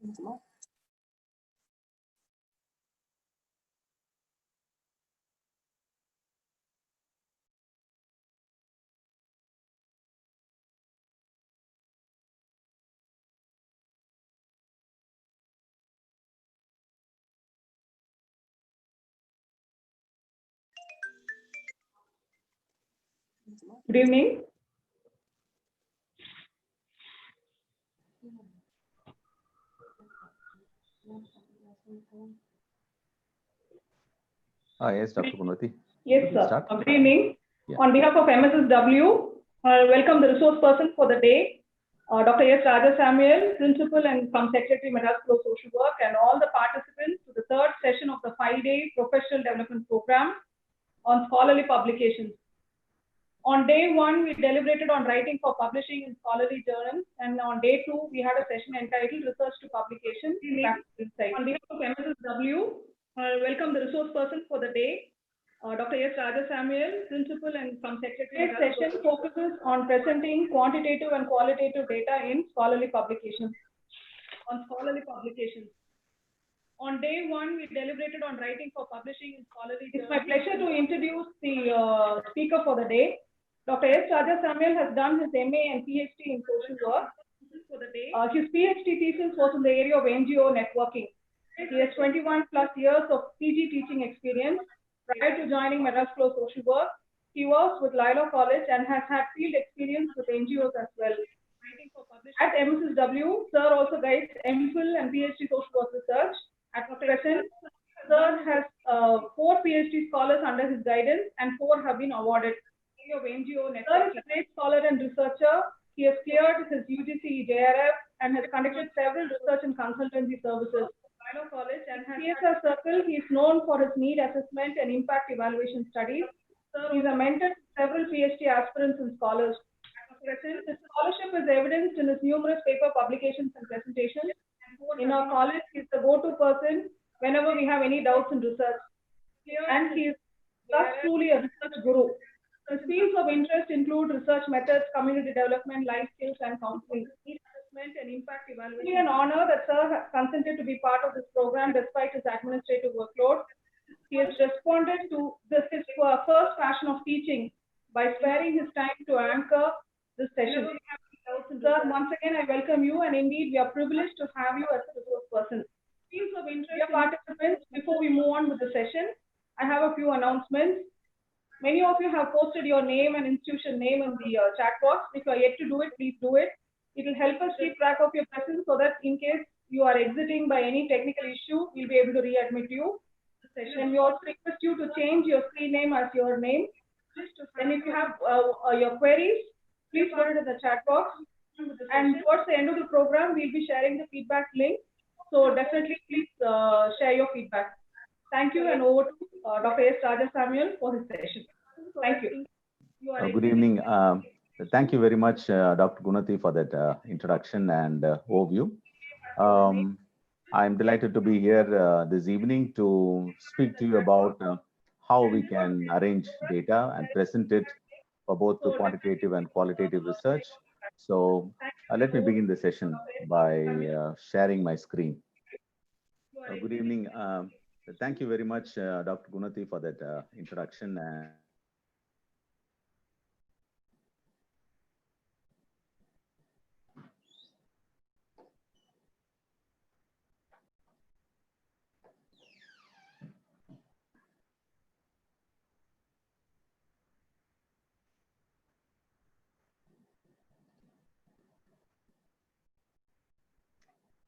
Good evening. Yes, Dr. Gunati. Yes, sir. Good evening. Yeah. On behalf of MSSW, welcome the resource person for the day, Dr. S. Raja Samuel, Principal and Secretary, Madras School of Social Work, and all the participants to the third session of the 5-day Professional Development Program on Scholarly Publications. On day 1, we deliberated on writing for publishing in scholarly journals, and on day 2, we had a session entitled Research to Publication. On behalf of MSSW, welcome the resource person for the day, Dr. S. Raja Samuel, Principal and Secretary. This session focuses on presenting quantitative and qualitative data in scholarly publications. On day 1, we deliberated on writing for publishing in scholarly journals. It's my pleasure to introduce the speaker for the day. Dr. S. Raja Samuel has done his MA and PhD in social work. His PhD thesis was in the area of NGO networking. He has 21+ years of PG teaching experience. Prior to joining Madras School of Social Work, he was with Lilo College and has had field experience with NGOs as well. At MSSW, Sir also guides MPhil and PhD social work research. At present, Sir has 4 PhD scholars under his guidance and 4 have been awarded. Sir is a great scholar and researcher. He has cleared his UGC JRF and has conducted several research and consultancy services. In CSR circle, he is known for his need assessment and impact evaluation studies. He is a mentor to several PhD aspirants and scholars. His scholarship is evidenced in his numerous paper publications and presentations. In our college, he is the go-to person whenever we have any doubts in research. And he is thus truly a research guru. His fields of interest include research methods, community development, life skills, and counseling. And impact evaluation. It's an honor that Sir has consented to be part of this program despite his administrative workload. He has responded to his first passion of teaching by sparing his time to anchor this session. Sir, once again, I welcome you, and indeed, we are privileged to have you as a resource person. Fields of interest, dear participants, before we move on with the session, I have a few announcements. Many of you have posted your name and institution name in the chat box. If you are yet to do it, please do it. It will help us keep track of your presence so that in case you are exiting by any technical issue, we'll be able to readmit you. And we also request you to change your screen name as your name. And if you have your queries, please put it in the chat box. And towards the end of the program, we'll be sharing the feedback link. So definitely, please share your feedback. Thank you, and over to Dr. S. Raja Samuel for his session. Thank you. Good evening. Thank you very much, Dr. Gunati, for that introduction and overview. I'm delighted to be here this evening to speak to you about how we can arrange data and present it for both the quantitative and qualitative research. So let me begin the session by sharing my screen. Good evening. Thank you very much, Dr. Gunati, for that introduction.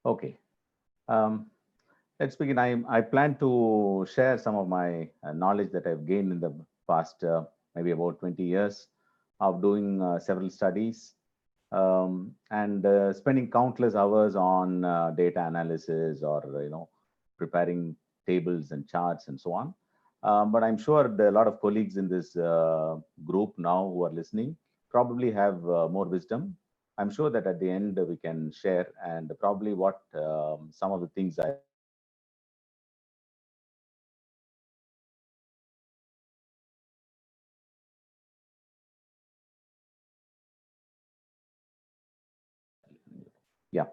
Okay. Let's begin. I plan to share some of my knowledge that I've gained in the past maybe about 20 years of doing several studies and spending countless hours on data analysis or preparing tables and charts and so on. But I'm sure there are a lot of colleagues in this group now who are listening probably have more wisdom. I'm sure that at the end we can share and probably what some of the things I yeah.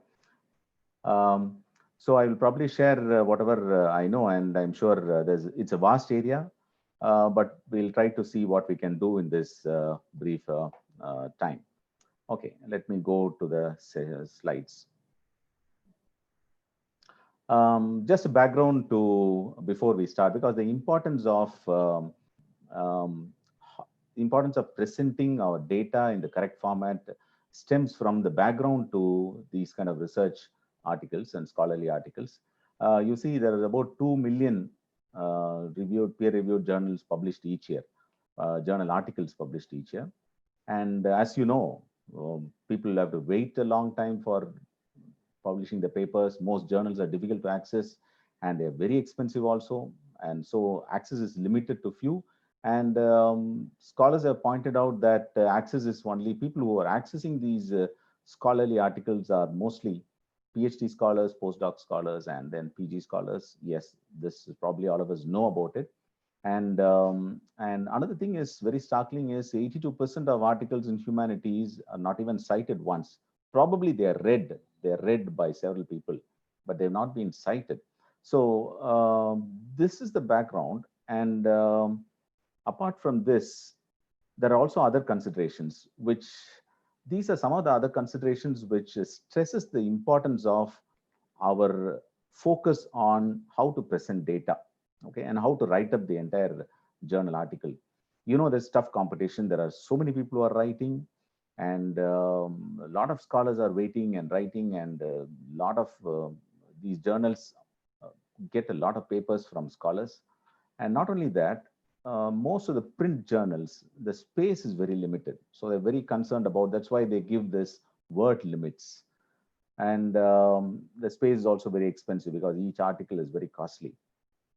So I will probably share whatever I know, and I'm sure it's a vast area, but we'll try to see what we can do in this brief time. Okay, let me go to the slides. Just a background to before we start, because the um, importance of presenting our data in the correct format stems from the background to these kind of research articles and scholarly articles. You see, there is about 2 million peer-reviewed journals published each year, journal articles published each year. And as you know, people have to wait a long time for publishing the papers. Most journals are difficult to access and they're very expensive also. And so access is limited to few. And scholars have pointed out that access is only people who are accessing these scholarly articles are mostly PhD scholars, postdoc scholars, and then PG scholars. Yes, this is probably all of us know about it. And another thing is very startling is 82% of articles in humanities are not even cited once. Probably they're read by several people, but they've not been cited. So this is the background. And apart from this, there are also other considerations, which these are some of the other considerations which stresses the importance of our focus on how to present data, okay, and how to write up the entire journal article. You know, there's tough competition. There are so many people who are writing, and a lot of scholars are waiting and writing, and a lot of these journals uh, get a lot of papers from scholars. And not only that, most of the print journals, the space is very limited. So they're very concerned about, that's why they give this word limits. And the space is also very expensive because each article is very costly.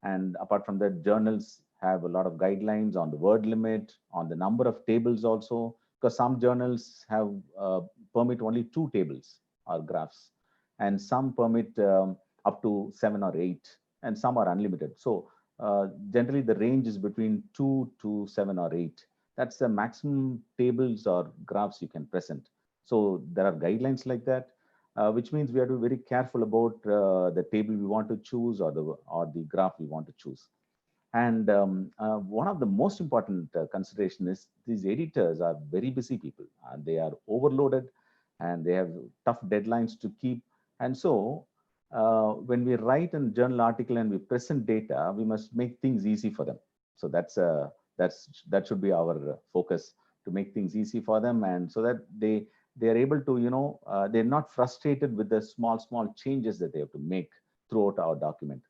And apart from that, journals have a lot of guidelines on the word limit, on the number of tables also, because some journals have permit only 2 tables or graphs, and some permit up to 7 or 8, and some are unlimited. So generally the range is between 2 to 7 or 8. That's the maximum tables or graphs you can present. So there are guidelines like that, which means we have to be very careful about the table we want to choose or the graph we want to choose. And one of the most important consideration is these editors are very busy people, and they are overloaded, and they have tough deadlines to keep. And so when we write a journal article and we present data, we must make things easy for them. So that should be our focus, to make things easy for them, and so that they are able to, they're not frustrated with the small changes that they have to make throughout our document.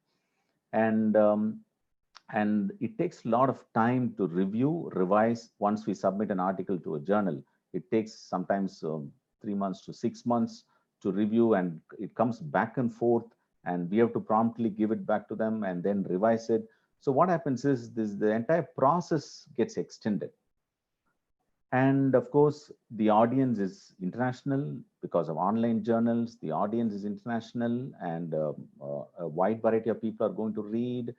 And it takes a lot of time to review, revise. Once we submit an article to a journal, it takes sometimes 3 months to 6 months to review, and it comes back and forth, and we have to promptly give it back to them and then revise it. So what happens is the entire process gets extended. And of course, the audience is international because of online journals. The audience is international, and a wide variety of people are going to read.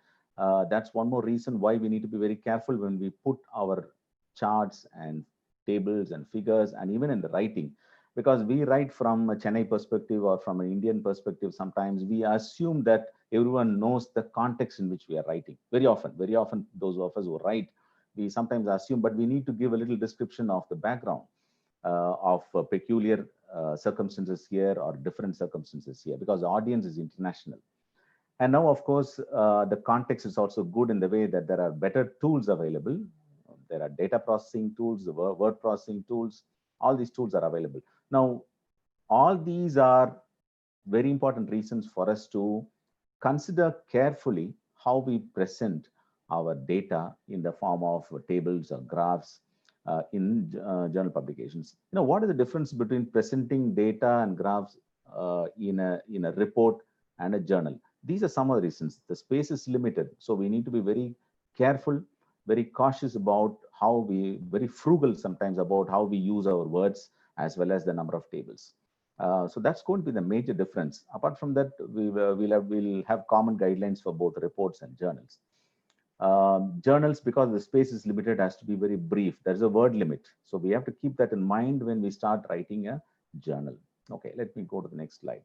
That's one more reason why we need to be very careful when we put our charts and tables and figures, and even in the writing, because we write from a Chennai perspective or from an Indian perspective. Sometimes we assume that everyone knows the context in which we are writing. Very often, those of us who write, we sometimes assume, but we need to give a little description of the background of peculiar circumstances here or different circumstances here, because the audience is international. And now, of course, the context is also good in the way that there are better tools available. There are data processing tools, the word processing tools, all these tools are available. Now, all these are very important reasons for us to consider carefully how we present our data in the form of tables or graphs in journal publications. What is the difference between presenting data and graphs in a report and a journal? These are some of the reasons. The space is limited, so we need to be very careful, very cautious about very frugal sometimes about how we use our words, as well as the number of tables. So that's going to be the major difference. Apart from that, we'll have common guidelines for both reports and journals. Journals, because the space is limited, has to be very brief. There's a word limit. So we have to keep that in mind when we start writing a journal. Okay, let me go to the next slide.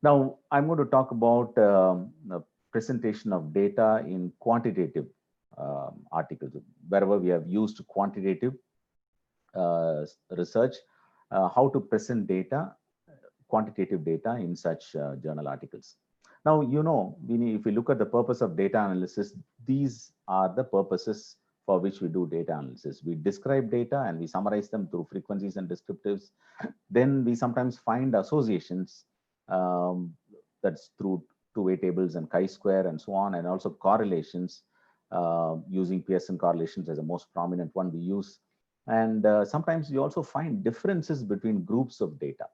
Now, I'm going to talk about the presentation of data in quantitative articles. Wherever we have used quantitative research, how to present data, quantitative data in such journal articles. Now, if we look at the purpose of data analysis, these are the purposes for which we do data analysis. We describe data and we summarize them through frequencies and descriptives. Then we sometimes find associations, that's through two-way tables and chi-square and so on, and also correlations using Pearson correlations as the most prominent one we use. And sometimes you also find differences between groups of data.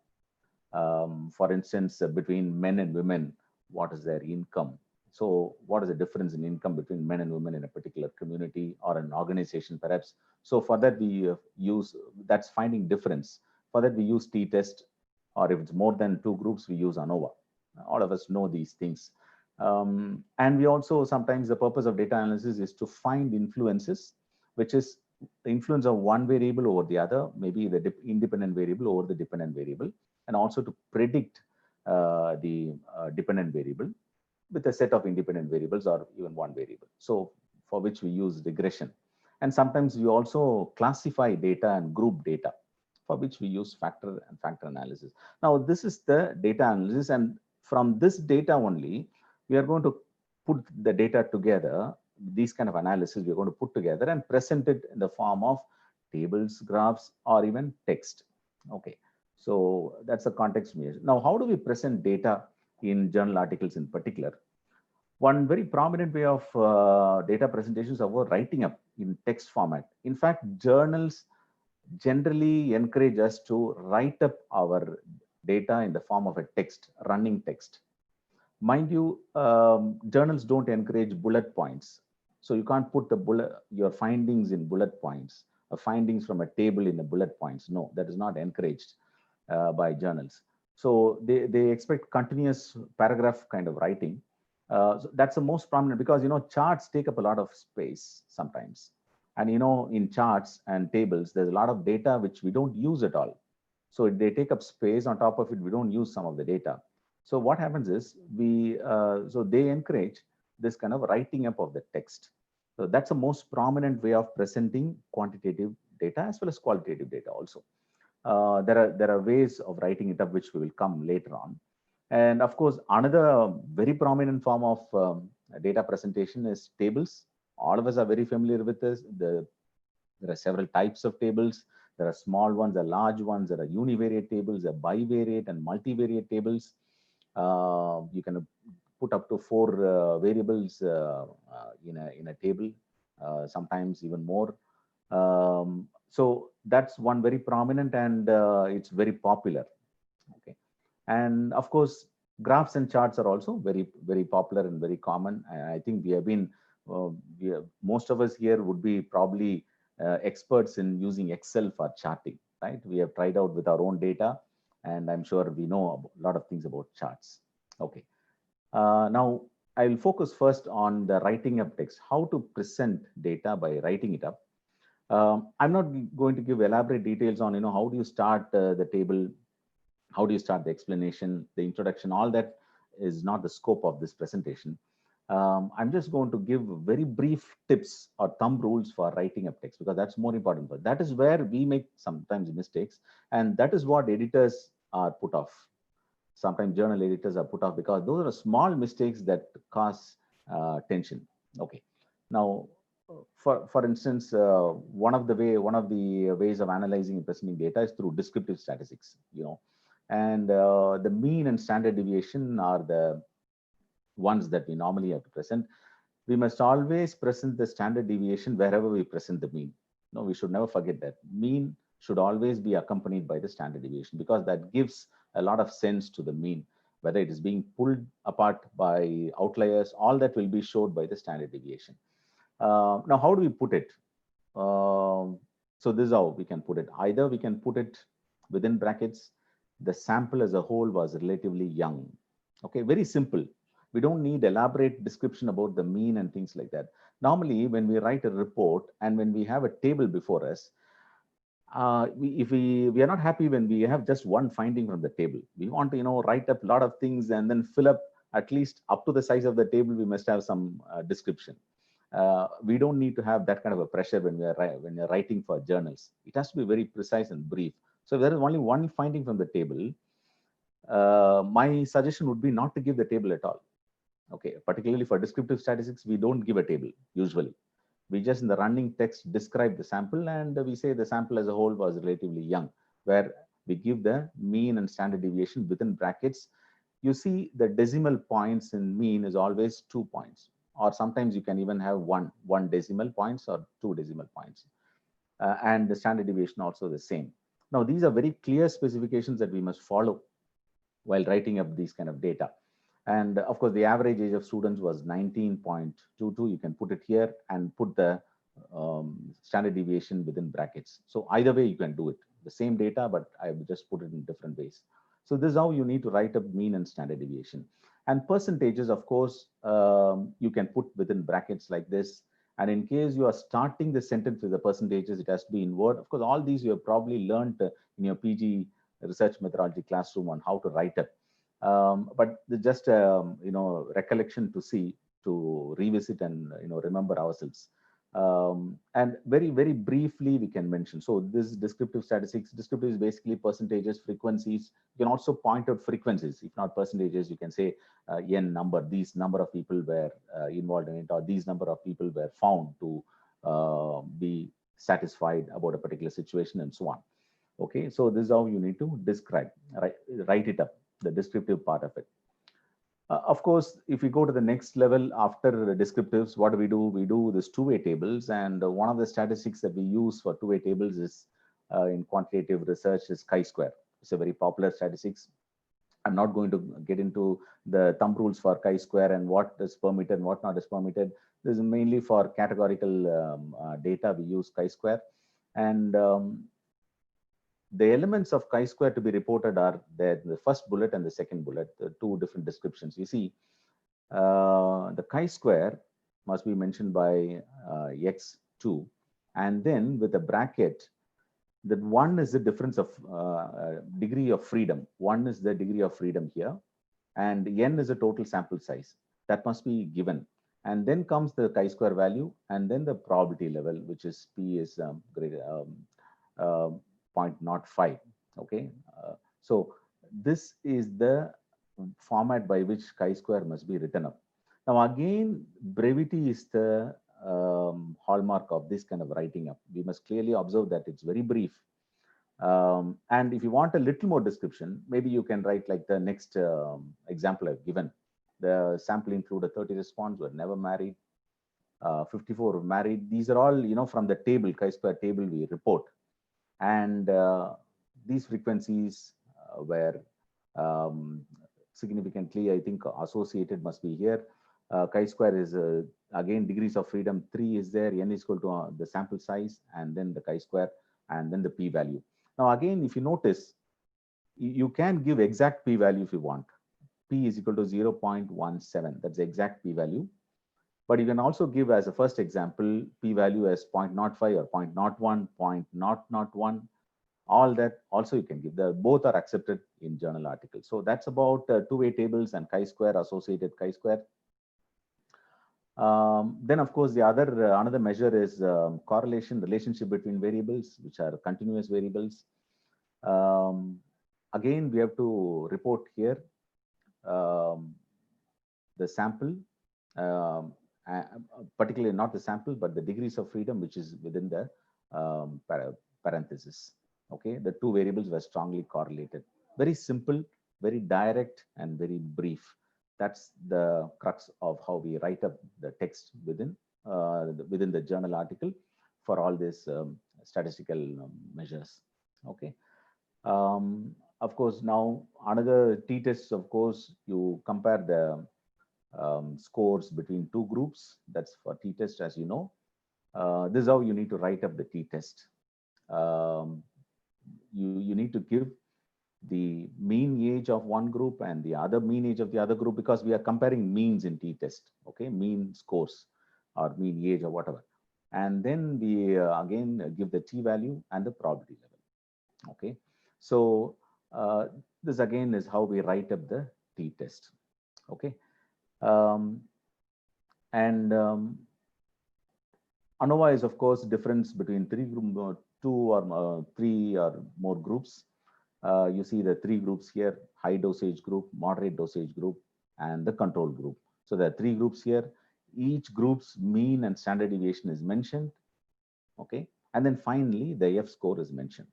For instance, between men and women, what is their income? So what is the difference in income between men and women in a particular community or an organization, perhaps? So for that, we use, that's finding difference. For that, we use t-test, or if it's more than two groups, we use ANOVA. All of us know these things. And we also, sometimes the purpose of data analysis is to find influences, which is the influence of one variable over the other, maybe the independent variable over the dependent variable, and also to predict the dependent variable with a set of independent variables or even one variable. So for which we use regression. And sometimes we also classify data and group data, for which we use factor and factor analysis. Now, this is the data analysis, and from this data only, we are going to put the data together. These kind of analysis we're going to put together and present it in the form of tables, graphs, or even text. Okay, so that's the context. Now, how do we present data in journal articles in particular? One very prominent way of data presentations is about writing up in text format. In fact, journals generally encourage us to write up our data in the form of a text, running text. Mind you, journals don't encourage bullet points. So you can't put your findings in bullet points, findings from a table in the bullet points. No, that is not encouraged by journals. So they expect continuous paragraph kind of writing. So that's the most prominent, because charts take up a lot of space sometimes. And in charts and tables, there's a lot of data which we don't use at all. So they take up space. On top of it, we don't use some of the data. So what happens is so they encourage this kind of writing up of the text. So that's the most prominent way of presenting quantitative data as well as qualitative data also. There are ways of writing it up which we will come later on. And of course, another very prominent form of data presentation is tables. All of us are very familiar with this. There are several types of tables. There are small ones, there are large ones, there are univariate tables, there are bivariate and multivariate tables. You can put up to 4 variables in a table, sometimes even more. So that's one very prominent, and it's very popular. Okay, and of course, graphs and charts are also very, very popular and very common. I think we have been, most of us here would be probably experts in using Excel for charting, right? We have tried out with our own data, and I'm sure we know a lot of things about charts. Okay, now I will focus first on the writing up text, how to present data by writing it up. I'm not going to give elaborate details on, how do you start the table, how do you start the explanation, the introduction, all that is not the scope of this presentation. I'm just going to give very brief tips or thumb rules for writing up text, because that's more important. But that is where we make sometimes mistakes, and that is what editors are put off. Sometimes journal editors are put off because those are small mistakes that cause tension. Okay, now for instance, one of the ways of analyzing and presenting data is through descriptive statistics. And the mean and standard deviation are the ones that we normally have to present. We must always present the standard deviation wherever we present the mean. No, we should never forget that. Mean should always be accompanied by the standard deviation, because that gives a lot of sense to the mean. Whether it is being pulled apart by outliers, all that will be showed by the standard deviation. Now, how do we put it? So this is how we can put it. Either we can put it within brackets, the sample as a whole was relatively young. Okay, very simple. We don't need elaborate description about the mean and things like that. Normally, when we write a report and when we have a table before us, if we are not happy when we have just one finding from the table. We want to write up a lot of things and then fill up at least up to the size of the table. We must have some description. We don't need to have that kind of a pressure when you're writing for journals. It has to be very precise and brief. So if there is only one finding from the table, my suggestion would be not to give the table at all. Okay, particularly for descriptive statistics, we don't give a table usually. We just in the running text describe the sample, and we say the sample as a whole was relatively young, where we give the mean and standard deviation within brackets. You see the decimal points in mean is always 2 points, or sometimes you can even have one decimal points or 2 decimal points, and the standard deviation also the same. Now these are very clear specifications that we must follow while writing up these kind of data. And of course, the average age of students was 19.22. You can put it here and put the standard deviation within brackets. So either way, you can do it. The same data, but I would just put it in different ways. So this is how you need to write up mean and standard deviation. And percentages, of course, you can put within brackets like this. And in case you are starting the sentence with the percentages, it has to be in word. Of course, all these you have probably learned in your PG research methodology classroom on how to write up. But just recollection to revisit and remember ourselves. And very briefly we can mention. So this descriptive statistics. Descriptive is basically percentages, frequencies. You can also point out frequencies. If not percentages, you can say n number. These number of people were involved in it, or these number of people were found to be satisfied about a particular situation, and so on. Okay, so this is how you need to describe, write it up, the descriptive part of it. Of course, if we go to the next level after the descriptives, what do? We do this two-way tables, and one of the statistics that we use for two-way tables is in quantitative research is chi-square. It's a very popular statistics. I'm not going to get into the thumb rules for chi-square and what is permitted and what not is permitted. This is mainly for categorical data. We use chi-square, and the elements of chi-square to be reported are there, the first bullet and the second bullet, the two different descriptions. You see, the chi-square must be mentioned by x2, and then with a bracket, that one is the difference of degree of freedom. One is the degree of freedom here, and n is the total sample size. That must be given. And then comes the chi-square value, and then the probability level, which is p is greater 0.05. Okay, so this is the format by which chi-square must be written up. Now again, brevity is the hallmark of this kind of writing up. We must clearly observe that it's very brief. And if you want a little more description, maybe you can write like the next example I've given. The sample included 30 respondents were never married, 54 were married. These are all, from the table, chi-square table we report. And these frequencies were significantly, I think, associated must be here. Chi-square is, again, degrees of freedom, 3 is there, n is equal to the sample size, and then the chi-square, and then the p-value. Now, again, if you notice, you can give exact p-value if you want. P is equal to 0.17. That's the exact p-value. But you can also give as a first example, p-value as 0.05 or 0.01, 0.001. All that also you can give. Both are accepted in journal articles. So that's about two-way tables and chi-square, associated chi-square. Then, of course, the another measure is correlation, relationship between variables, which are continuous variables. Again, we have to report here the sample, particularly not the sample, but the degrees of freedom, which is within the parenthesis. Okay, the two variables were strongly correlated. Very simple, very direct, and very brief. That's the crux of how we write up the text within the journal article for all these statistical measures. Okay. Of course, now another t-test, of course, you compare the scores between two groups. That's for t-test, as you know. This is how you need to write up the t-test. You need to give the mean age of one group and the other mean age of the other group, because we are comparing means in t-test. Okay, mean scores or mean age or whatever. And then we again give the t-value and the probability level. Okay, so this again is how we write up the t-test. Okay, um, and ANOVA is, of course, difference between two or three or more groups. You see the three groups here: high dosage group, moderate dosage group, and the control group. So there are three groups here. Each group's mean and standard deviation is mentioned. Okay, and then finally the F score is mentioned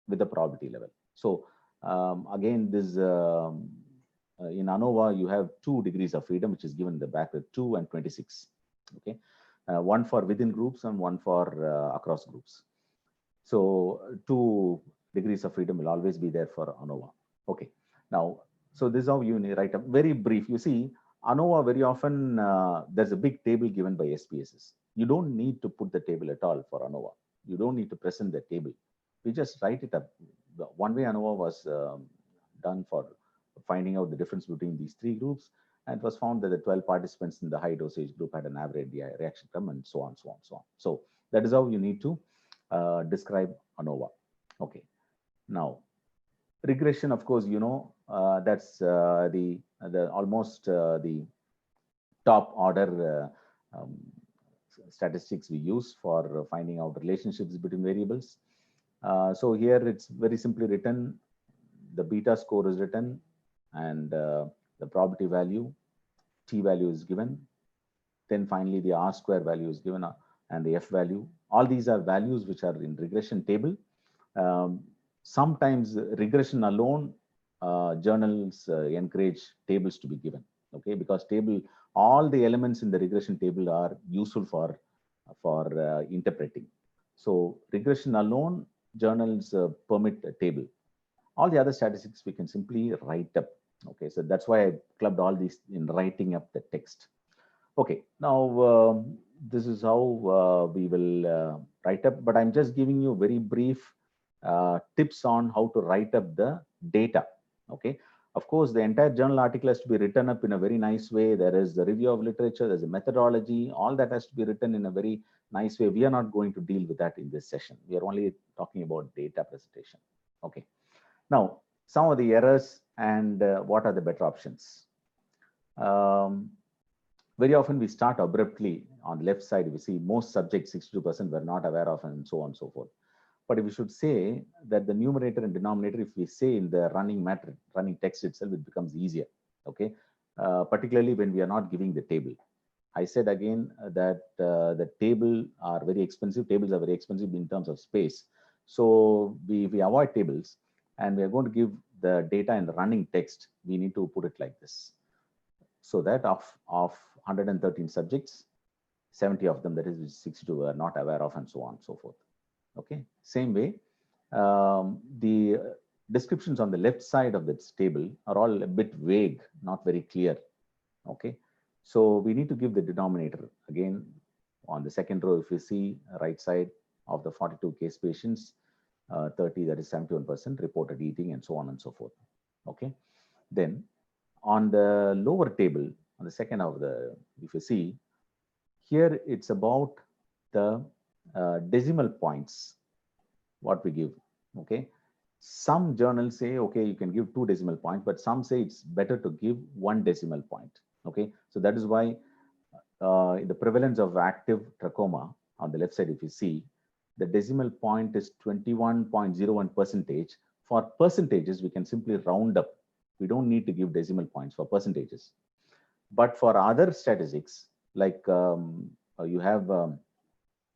with the probability level. So again, this in ANOVA you have 2 degrees of freedom, which is given in the back with 2 and 26. Okay, one for within groups and one for across groups. So 2 degrees of freedom will always be there for ANOVA. Okay, now, so this is how you write up. Very brief. You see, ANOVA very often there's a big table given by SPSS. You don't need to put the table at all for ANOVA. You don't need to present the table. We just write it up. The one way ANOVA was done for finding out the difference between these 3 groups, and it was found that the 12 participants in the high dosage group had an average reaction time, and so on, so on, so on. So that is how you need to describe ANOVA. Okay, now regression, of course, you know, that's the almost the top order statistics we use for finding out relationships between variables. So here it's very simply written. The beta score is written, and the probability value, t value is given. Then finally the R square value is given, and the F value. All these are values which are in regression table. Sometimes regression alone, journals encourage tables to be given. Okay, because all the elements in the regression table are useful for interpreting. So regression alone, journals permit a table. All the other statistics we can simply write up. Okay, so that's why I clubbed all these in writing up the text. Okay, now this is how we will write up, but I'm just giving you very brief tips on how to write up the data. Okay, of course, the entire journal article has to be written up in a very nice way. There is the review of literature, there's a methodology, all that has to be written in a very nice way. We are not going to deal with that in this session. We are only talking about data presentation. Okay, now some of the errors and what are the better options. Very often we start abruptly. On the left side, we see most subjects, 62% were not aware of, and so on and so forth. But if we should say that the numerator and denominator, if we say in the running text itself, it becomes easier. Okay, particularly when we are not giving the table. I said again that the table are very expensive. Tables are very expensive in terms of space. So we avoid tables, and we are going to give the data in the running text. We need to put it like this. So that of 113 subjects, 70 of them, that is 62, were not aware of, and so on and so forth. Okay, same way, the descriptions on the left side of this table are all a bit vague, not very clear. Okay, so we need to give the denominator. Again, on the second row, if you see right side of the 42 case patients, 30, that is 71% reported eating, and so on and so forth. Okay, then on the lower table, on the second of the, if you see, here it's about the decimal points, what we give. Okay, some journals say, okay, you can give 2 decimal points, but some say it's better to give 1 decimal point. Okay, so that is why the prevalence of active trachoma on the left side, if you see, the decimal point is 21.01%. For percentages, we can simply round up. We don't need to give decimal points for percentages. But for other statistics, like you have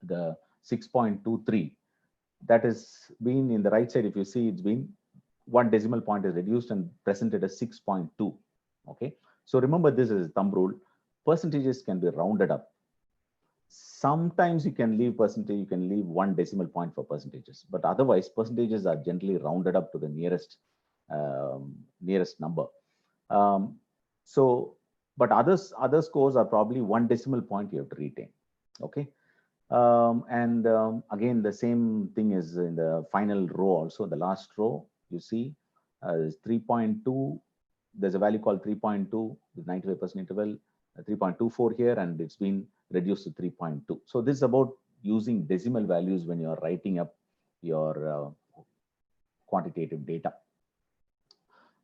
the 6.23, that has been in the right side. If you see, it's been 1 decimal point is reduced and presented as 6.2. Okay, so remember, this is a thumb rule. Percentages can be rounded up. Sometimes you can leave percentage, you can leave 1 decimal point for percentages, but otherwise percentages are generally rounded up to the nearest number. So, but other scores are probably 1 decimal point you have to retain. Okay, again, the same thing is in the final row also. The last row, you see, is 3.2. There's a value called 3.2 with 95% interval, 3.24 here, and it's been reduced to 3.2. So this is about using decimal values when you're writing up your quantitative data.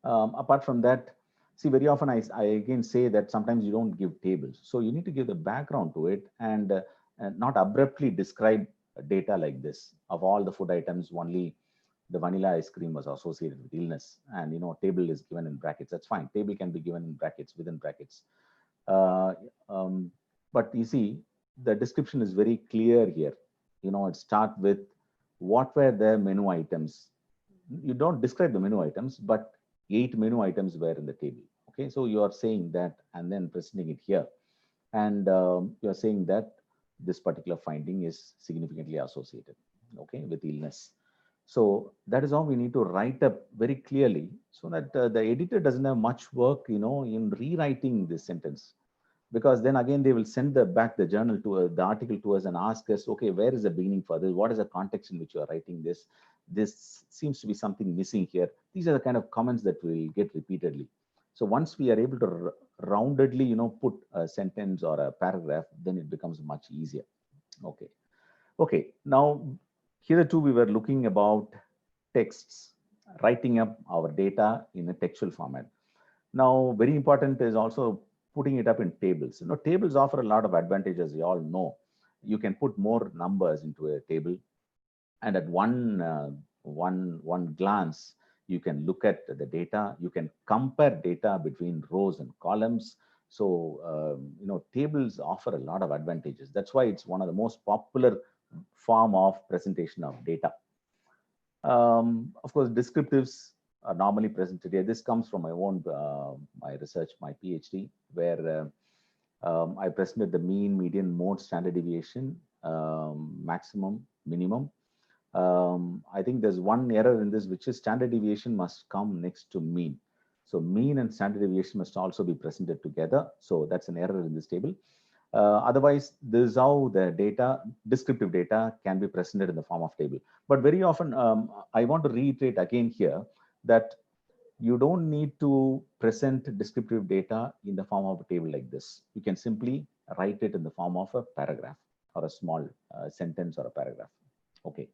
Apart from that, see, very often I again say that sometimes you don't give tables. So you need to give the background to it and not abruptly describe data like this. Of all the food items, only the vanilla ice cream was associated with illness. And, table is given in brackets. That's fine. Table can be given in brackets, within brackets. Uh, um, but you see, the description is very clear here. It starts with what were the menu items. You don't describe the menu items, but 8 menu items were in the table. Okay, so you are saying that and then presenting it here. And you are saying that this particular finding is significantly associated, okay, with illness. So that is how we need to write up very clearly so that the editor doesn't have much work, in rewriting this sentence, because then again they will send back the journal to the article to us and ask us, okay, where is the beginning for this? What is the context in which you are writing this? This seems to be something missing here. These are the kind of comments that we'll get repeatedly. So once we are able to roundedly, put a sentence or a paragraph, then it becomes much easier. Okay. Okay. Now, here too, we were looking about texts, writing up our data in a textual format. Now, very important is also putting it up in tables. Tables offer a lot of advantages. You all know. You can put more numbers into a table, and at one glance, you can look at the data. You can compare data between rows and columns. So, tables offer a lot of advantages. That's why it's one of the most popular form of presentation of data. Of course, descriptives are normally presented here. This comes from my own my research, my PhD, where I presented the mean, median, mode, standard deviation, maximum, minimum. I think there's one error in this, which is standard deviation must come next to mean. So mean and standard deviation must also be presented together. So that's an error in this table. Otherwise, this is how the data, descriptive data, can be presented in the form of table. But very often, I want to reiterate again here that you don't need to present descriptive data in the form of a table like this. You can simply write it in the form of a paragraph or a small sentence or a paragraph. Okay.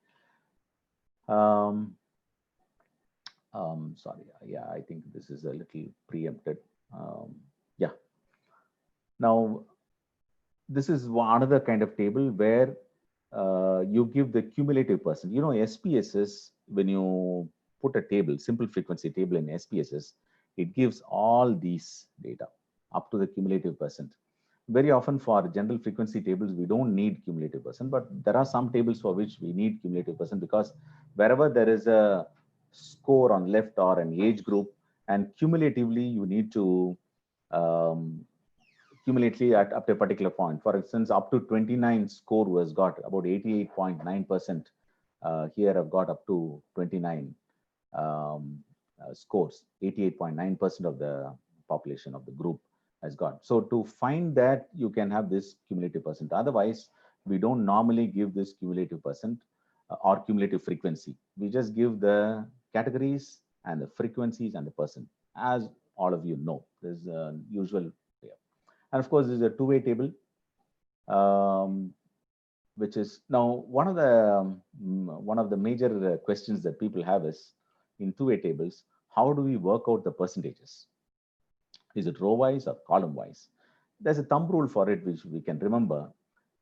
Sorry. Yeah, I think this is a little preempted. Yeah. Now, this is another kind of table where you give the cumulative percent. SPSS, when you put a table, simple frequency table in SPSS, it gives all these data up to the cumulative percent. Very often for general frequency tables, we don't need cumulative percent, but there are some tables for which we need cumulative percent, because wherever there is a score on left or an age group, and cumulatively you need to cumulatively at up to a particular point. For instance, up to 29 score was got about 88.9%. Here I've got up to 29 scores. 88.9% of the population of the group has got. So to find that, you can have this cumulative percent. Otherwise, we don't normally give this cumulative percent or cumulative frequency. We just give the categories and the frequencies and the percent, as all of you know. There's a usual. And of course, there's a two-way table, which is now one of the major questions that people have is in two-way tables, how do we work out the percentages? Is it row-wise or column-wise? There's a thumb rule for it, which we can remember.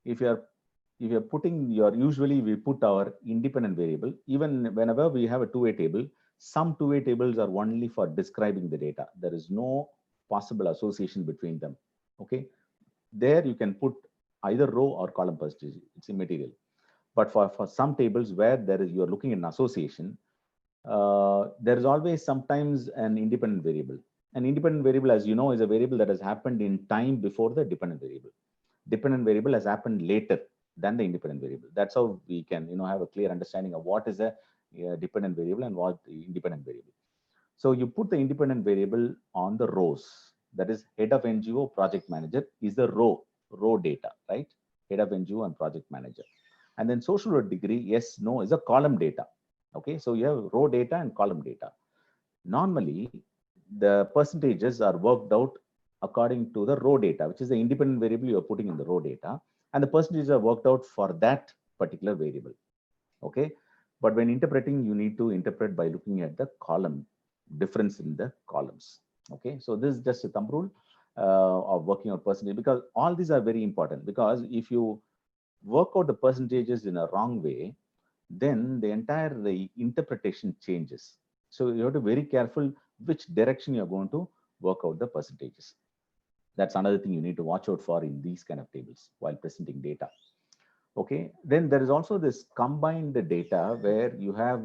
If you're putting usually we put our independent variable, even whenever we have a two-way table, some two-way tables are only for describing the data. There is no possible association between them. Okay, there you can put either row or column percentage. It's immaterial. But for some tables where you're looking at an association, there is always sometimes an independent variable. An independent variable, as you know, is a variable that has happened in time before the dependent variable. Dependent variable has happened later than the independent variable. That's how we can have a clear understanding of what is a dependent variable and what the independent variable. So you put the independent variable on the rows. That is, head of NGO, project manager is the row data, right? Head of NGO and project manager. And then social work degree, yes, no, is a column data. Okay, so you have row data and column data. Normally, the percentages are worked out according to the row data, which is the independent variable you're putting in the row data. and the percentages are worked out for that particular variable. Okay, but when interpreting, you need to interpret by looking at the column difference in the columns. Okay, so this is just a thumb rule of working out percentage, because all these are very important, because if you work out the percentages in a wrong way, then the entire interpretation changes. So you have to be very careful which direction you're going to work out the percentages. That's another thing you need to watch out for in these kind of tables while presenting data. Okay, then there is also this combined data where you have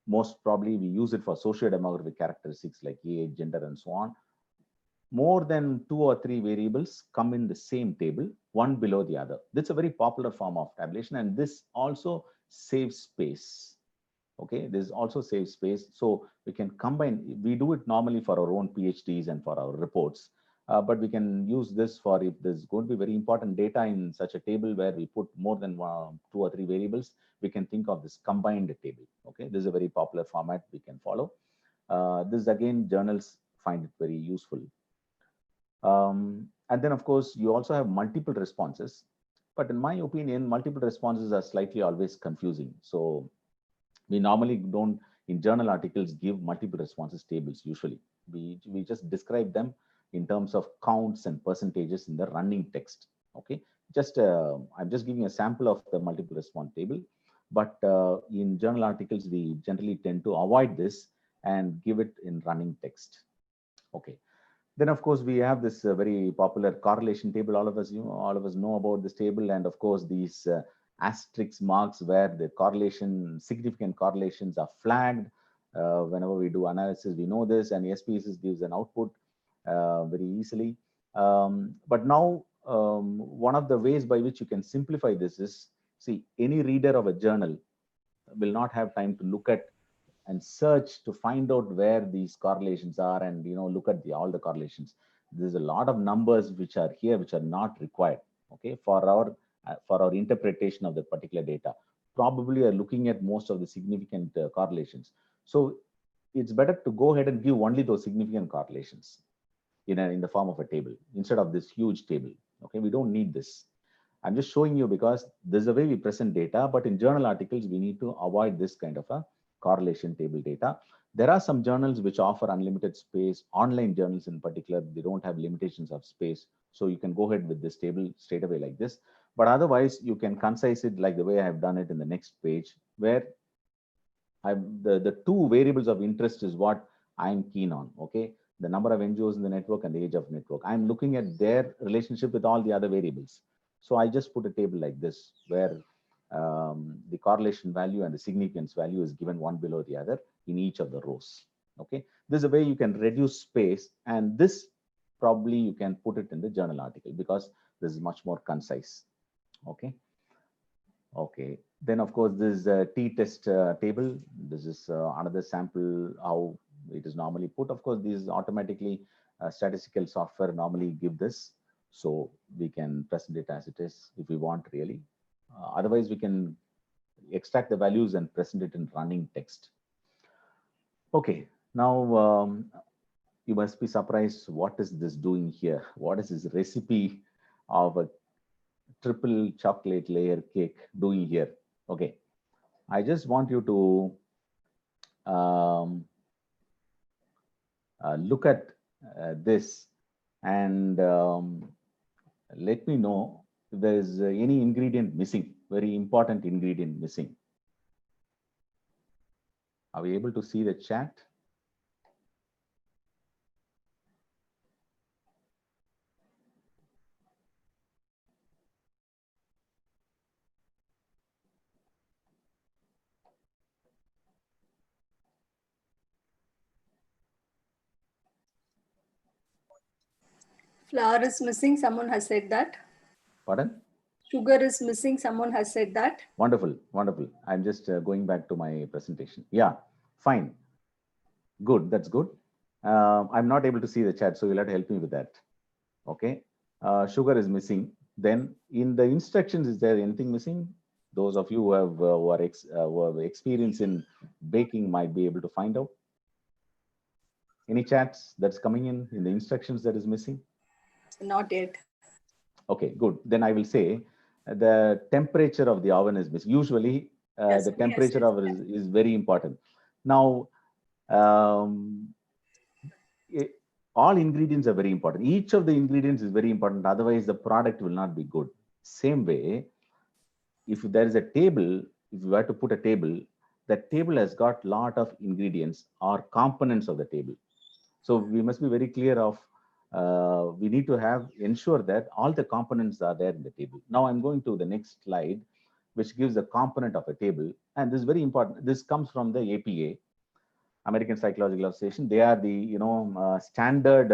most probably we use it for socio-demographic characteristics like age, gender, and so on. More than 2 or 3 variables come in the same table, one below the other. That's a very popular form of tabulation, and this also saves space. Okay, this also saves space. So we can combine, we do it normally for our own PhDs and for our reports, but we can use this for if there's going to be very important data in such a table where we put more than 2 or 3 variables, we can think of this combined table. Okay, this is a very popular format we can follow. This again, journals find it very useful. And then of course, you also have multiple responses, but in my opinion, multiple responses are slightly always confusing. So we normally don't, in journal articles, give multiple responses tables. Usually we just describe them in terms of counts and percentages in the running text. Okay, just I'm just giving a sample of the multiple response table, but in journal articles we generally tend to avoid this and give it in running text. Okay, then of course we have this very popular correlation table. All of us know about this table, and of course these asterisk marks where the correlation, significant correlations are flagged. Whenever we do analysis, we know this, and SPSS gives an output very easily. But now one of the ways by which you can simplify this is, see, any reader of a journal will not have time to look at and search to find out where these correlations are, and look at all the correlations. There's a lot of numbers which are here which are not required, okay, for our interpretation of the particular data. Probably are looking at most of the significant correlations. So it's better to go ahead and give only those significant correlations in the form of a table instead of this huge table. Okay, we don't need this. I'm just showing you because this is the way we present data, but in journal articles, we need to avoid this kind of a correlation table data. There are some journals which offer unlimited space. Online journals in particular, they don't have limitations of space. So you can go ahead with this table straight away like this. But otherwise, you can concise it like the way I have done it in the next page, where the 2 variables of interest is what I'm keen on. Okay, the number of NGOs in the network and the age of network. I'm looking at their relationship with all the other variables. So I just put a table like this where the correlation value and the significance value is given one below the other in each of the rows. Okay, this is a way you can reduce space, and this probably you can put it in the journal article because this is much more concise. Okay. Okay, then of course this is a t-test table. This is another sample how it is normally put. Of course, these automatically statistical software normally give this, so we can present it as it is if we want really. Otherwise, we can extract the values and present it in running text. Okay, now you must be surprised. What is this doing here? What is this recipe of a triple chocolate layer cake doing here? Okay, I just want you to look at this and let me know if there is any ingredient missing, very important ingredient missing. Are we able to see the chat? Flour is missing. Someone has said that. Pardon? Sugar is missing. Someone has said that. Wonderful, wonderful. I'm just going back to my presentation. Yeah, fine. Good, that's good. I'm not able to see the chat, so you'll have to help me with that. Okay, sugar is missing. Then in the instructions, is there anything missing? Those of you who have experience in baking might be able to find out. Any chats that's coming in the instructions that is missing? Not yet. Okay, good. Then I will say the temperature of the oven is missing. Usually, Yes, the yes, temperature yes, of it is very important. Now, um, i- all ingredients are very important. Each of the ingredients is very important. Otherwise, the product will not be good. Same way, if there is a table, if you were to put a table, that table has got lot of ingredients or components of the table. So we must be very clear of, we need to have, ensure that all the components are there in the table. Now I'm going to the next slide, which gives the component of a table. And this is very important. This comes from the APA, American Psychological Association. They are the, standard,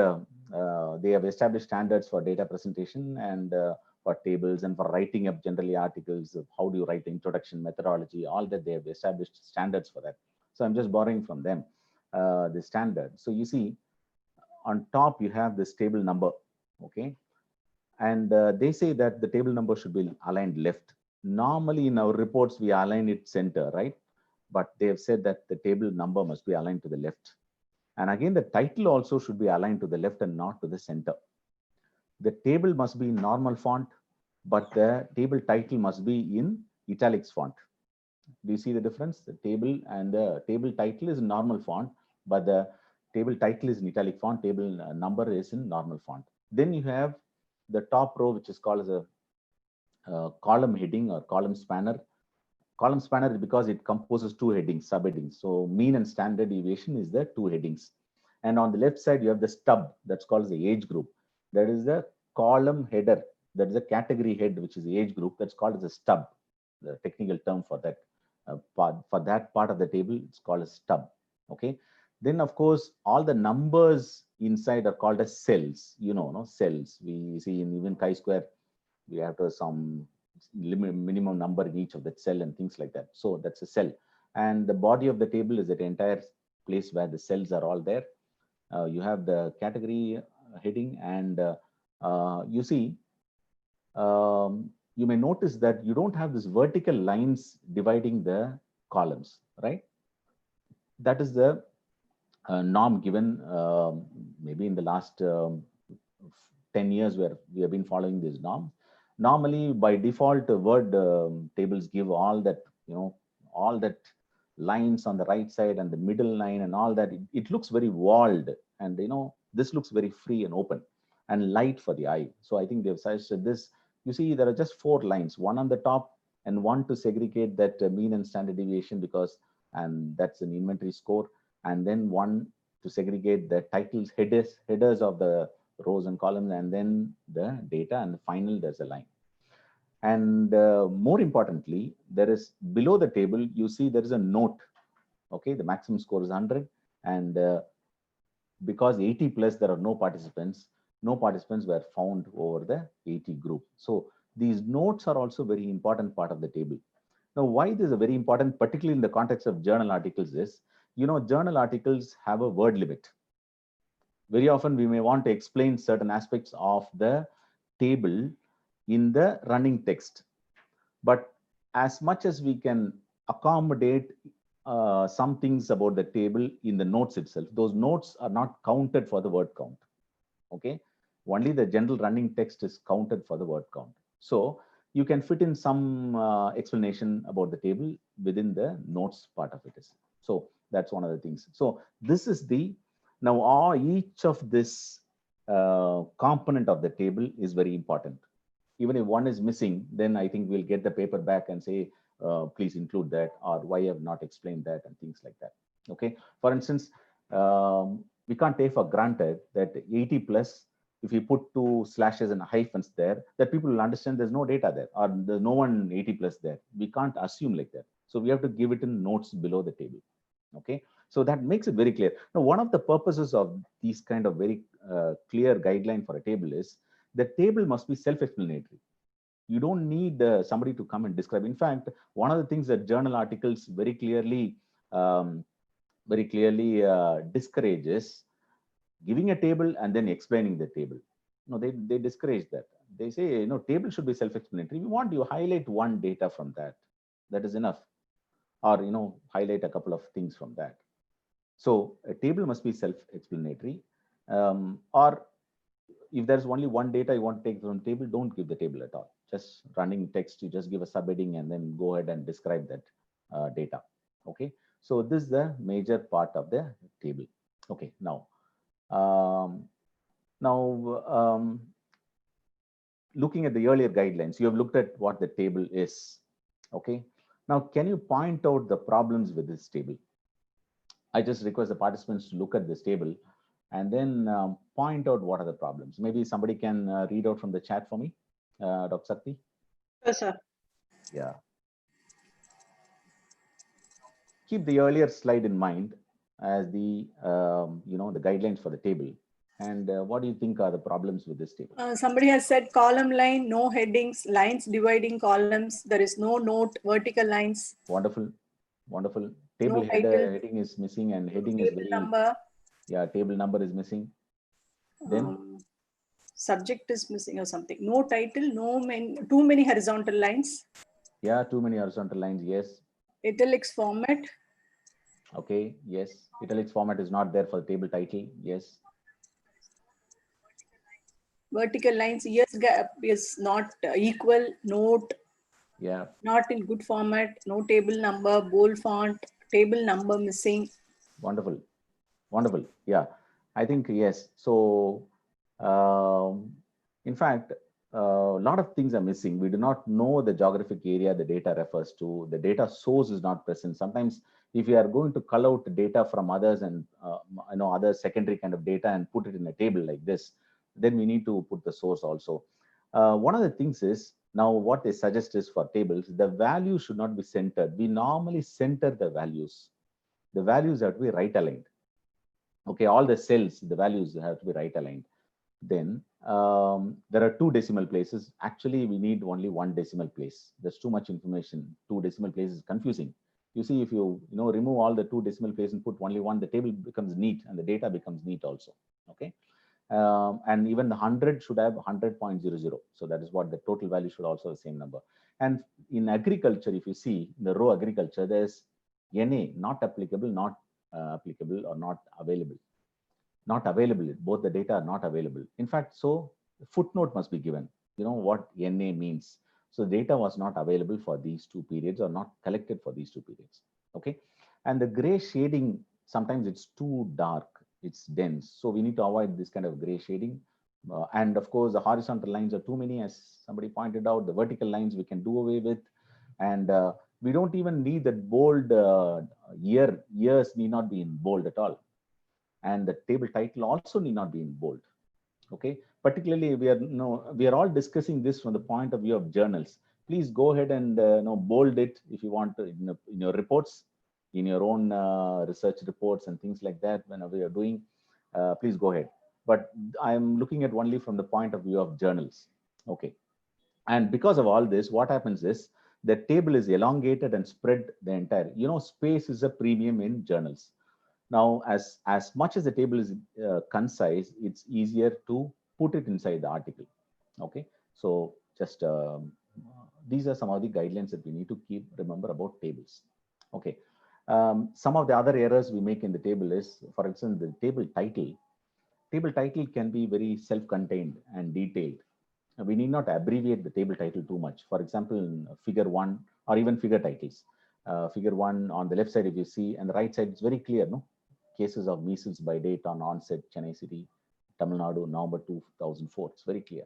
they have established standards for data presentation and for tables and for writing up generally articles of how do you write introduction methodology, all that they have established standards for that. So I'm just borrowing from them, the standard. So you see, on top you have this table number, okay, and they say that the table number should be aligned left. Normally in our reports we align it center, right? But they have said that the table number must be aligned to the left. And again, the title also should be aligned to the left and not to the center. The table must be in normal font, but the table title must be in italics font. Do you see the difference? The table and the table title is in normal font, but the table title is in italic font, table number is in normal font. Then you have the top row, which is called as a column heading or column spanner. Column spanner is because it composes two headings, subheadings. So mean and standard deviation is the two headings. And on the left side, you have the stub, that's called the age group. That is the column header. That is a category head, which is the age group. That's called as a stub, the technical term for that. For that part of the table, it's called a stub. Okay. Then, of course, all the numbers inside are called as cells. No cells. We see in even chi-square, we have to have some minimum number in each of that cell and things like that. So that's a cell. And the body of the table is that entire place where the cells are all there. You have the category heading, and you see, you may notice that you don't have this vertical lines dividing the columns, right? That is the norm given maybe in the last 10 years where we have been following this norm. Normally, by default, word tables give all that, all that lines on the right side and the middle line and all that. It looks very walled, and this looks very free and open and light for the eye. So I think they've suggested this. You see, there are just 4 lines, one on the top and one to segregate that mean and standard deviation, because and that's an inventory score, and then one to segregate the titles, headers of the rows and columns, and then the data, and the final there's a line. And more importantly, there is below the table, you see there is a note. Okay, the maximum score is 100, and because 80 plus, there are no participants were found over the 80 group. So these notes are also very important part of the table. Now, why this is very important, particularly in the context of journal articles, is, journal articles have a word limit. Very often we may want to explain certain aspects of the table in the running text, but as much as we can accommodate some things about the table in the notes itself, those notes are not counted for the word count. Okay, only the general running text is counted for the word count. So you can fit in some explanation about the table within the notes part of it. So that's one of the things. So this is the, now each of this component of the table is very important. Even if one is missing, then I think we'll get the paper back and say, please include that, or why I have not explained that, and things like that. Okay. For instance, we can't take for granted that 80 plus, if you put 2 slashes and hyphens there, that people will understand there's no data there, or there's no one 80 plus there. We can't assume like that. So we have to give it in notes below the table. Okay. So that makes it very clear. Now, one of the purposes of these kind of very clear guideline for a table is the table must be self-explanatory. You don't need somebody to come and describe. In fact, one of the things that journal articles very clearly discourages giving a table and then explaining the table. No, they discourage that. They say, table should be self-explanatory. We want you to highlight one data from that. That is enough. Or, highlight a couple of things from that. So a table must be self-explanatory. Or if there's only one data you want to take from the table, don't give the table at all. Just running text, you just give a subheading and then go ahead and describe that data. Okay, so this is the major part of the table. Okay, now looking at the earlier guidelines, you have looked at what the table is. Okay, now can you point out the problems with this table? I just request the participants to look at this table and then point out what are the problems. Maybe somebody can read out from the chat for me, Dr. Sakti. Yes, sir. Yeah. Keep the earlier slide in mind as the the guidelines for the table. And what do you think are the problems with this table? Somebody has said column line, no headings, lines dividing columns. There is no note, vertical lines. Wonderful, wonderful. Table No title. heading is missing, and heading is very. Number. Yeah, table number is missing. Then subject is missing or something. No title, too many horizontal lines. Yeah, too many horizontal lines. Yes. Italics format. Okay. Yes. Italics format is not there for the table title. Yes. Vertical lines, years gap is not equal. Note. Yeah. Not in good format. No table number. Bold font. Table number missing. Wonderful. Wonderful. Yeah. I think yes. So, in fact, a lot of things are missing. We do not know the geographic area the data refers to. The data source is not present. Sometimes, if you are going to cull out data from others and other secondary kind of data and put it in a table like this, then we need to put the source also. One of the things is now what they suggest is for tables, the value should not be centered. We normally center the values. The values have to be right aligned. Okay, all the cells, the values have to be right aligned. Then there are 2 decimal places. Actually, we need only 1 decimal place. There's too much information. 2 decimal places is confusing. You see, if you remove all the 2 decimal places and put only 1, the table becomes neat and the data becomes neat also. Okay, and even the 100 should have 100.00. So that is what the total value should also have the same number. And in agriculture, if you see in the row agriculture, there's NA, not applicable, not applicable, or not available. Not available. Both the data are not available. In fact, so the footnote must be given. You know what NA means. So data was not available for these 2 periods or not collected for these 2 periods. Okay. And the gray shading, sometimes it's too dark, it's dense. So we need to avoid this kind of gray shading. And of course, the horizontal lines are too many, as somebody pointed out. The vertical lines we can do away with. And we don't even need that bold years need not be in bold at all. And the table title also need not be in bold. Okay, particularly we are all discussing this from the point of view of journals. Please go ahead and bold it if you want to in your reports, in your own research reports and things like that. Whenever you're doing, please go ahead. But I'm looking at only from the point of view of journals. Okay, and because of all this, what happens is the table is elongated and spread the entire. Space is a premium in journals. Now, as much as the table is concise, it's easier to put it inside the article. Okay, so just these are some of the guidelines that we need to remember about tables. Okay, some of the other errors we make in the table is, for instance, the table title. Table title can be very self-contained and detailed. We need not abbreviate the table title too much. For example, in figure 1 or even figure titles. Figure 1 on the left side, if you see, and the right side, it's very clear, no? Cases of measles by date on onset, Chennai City, Tamil Nadu, November 2004. It's very clear.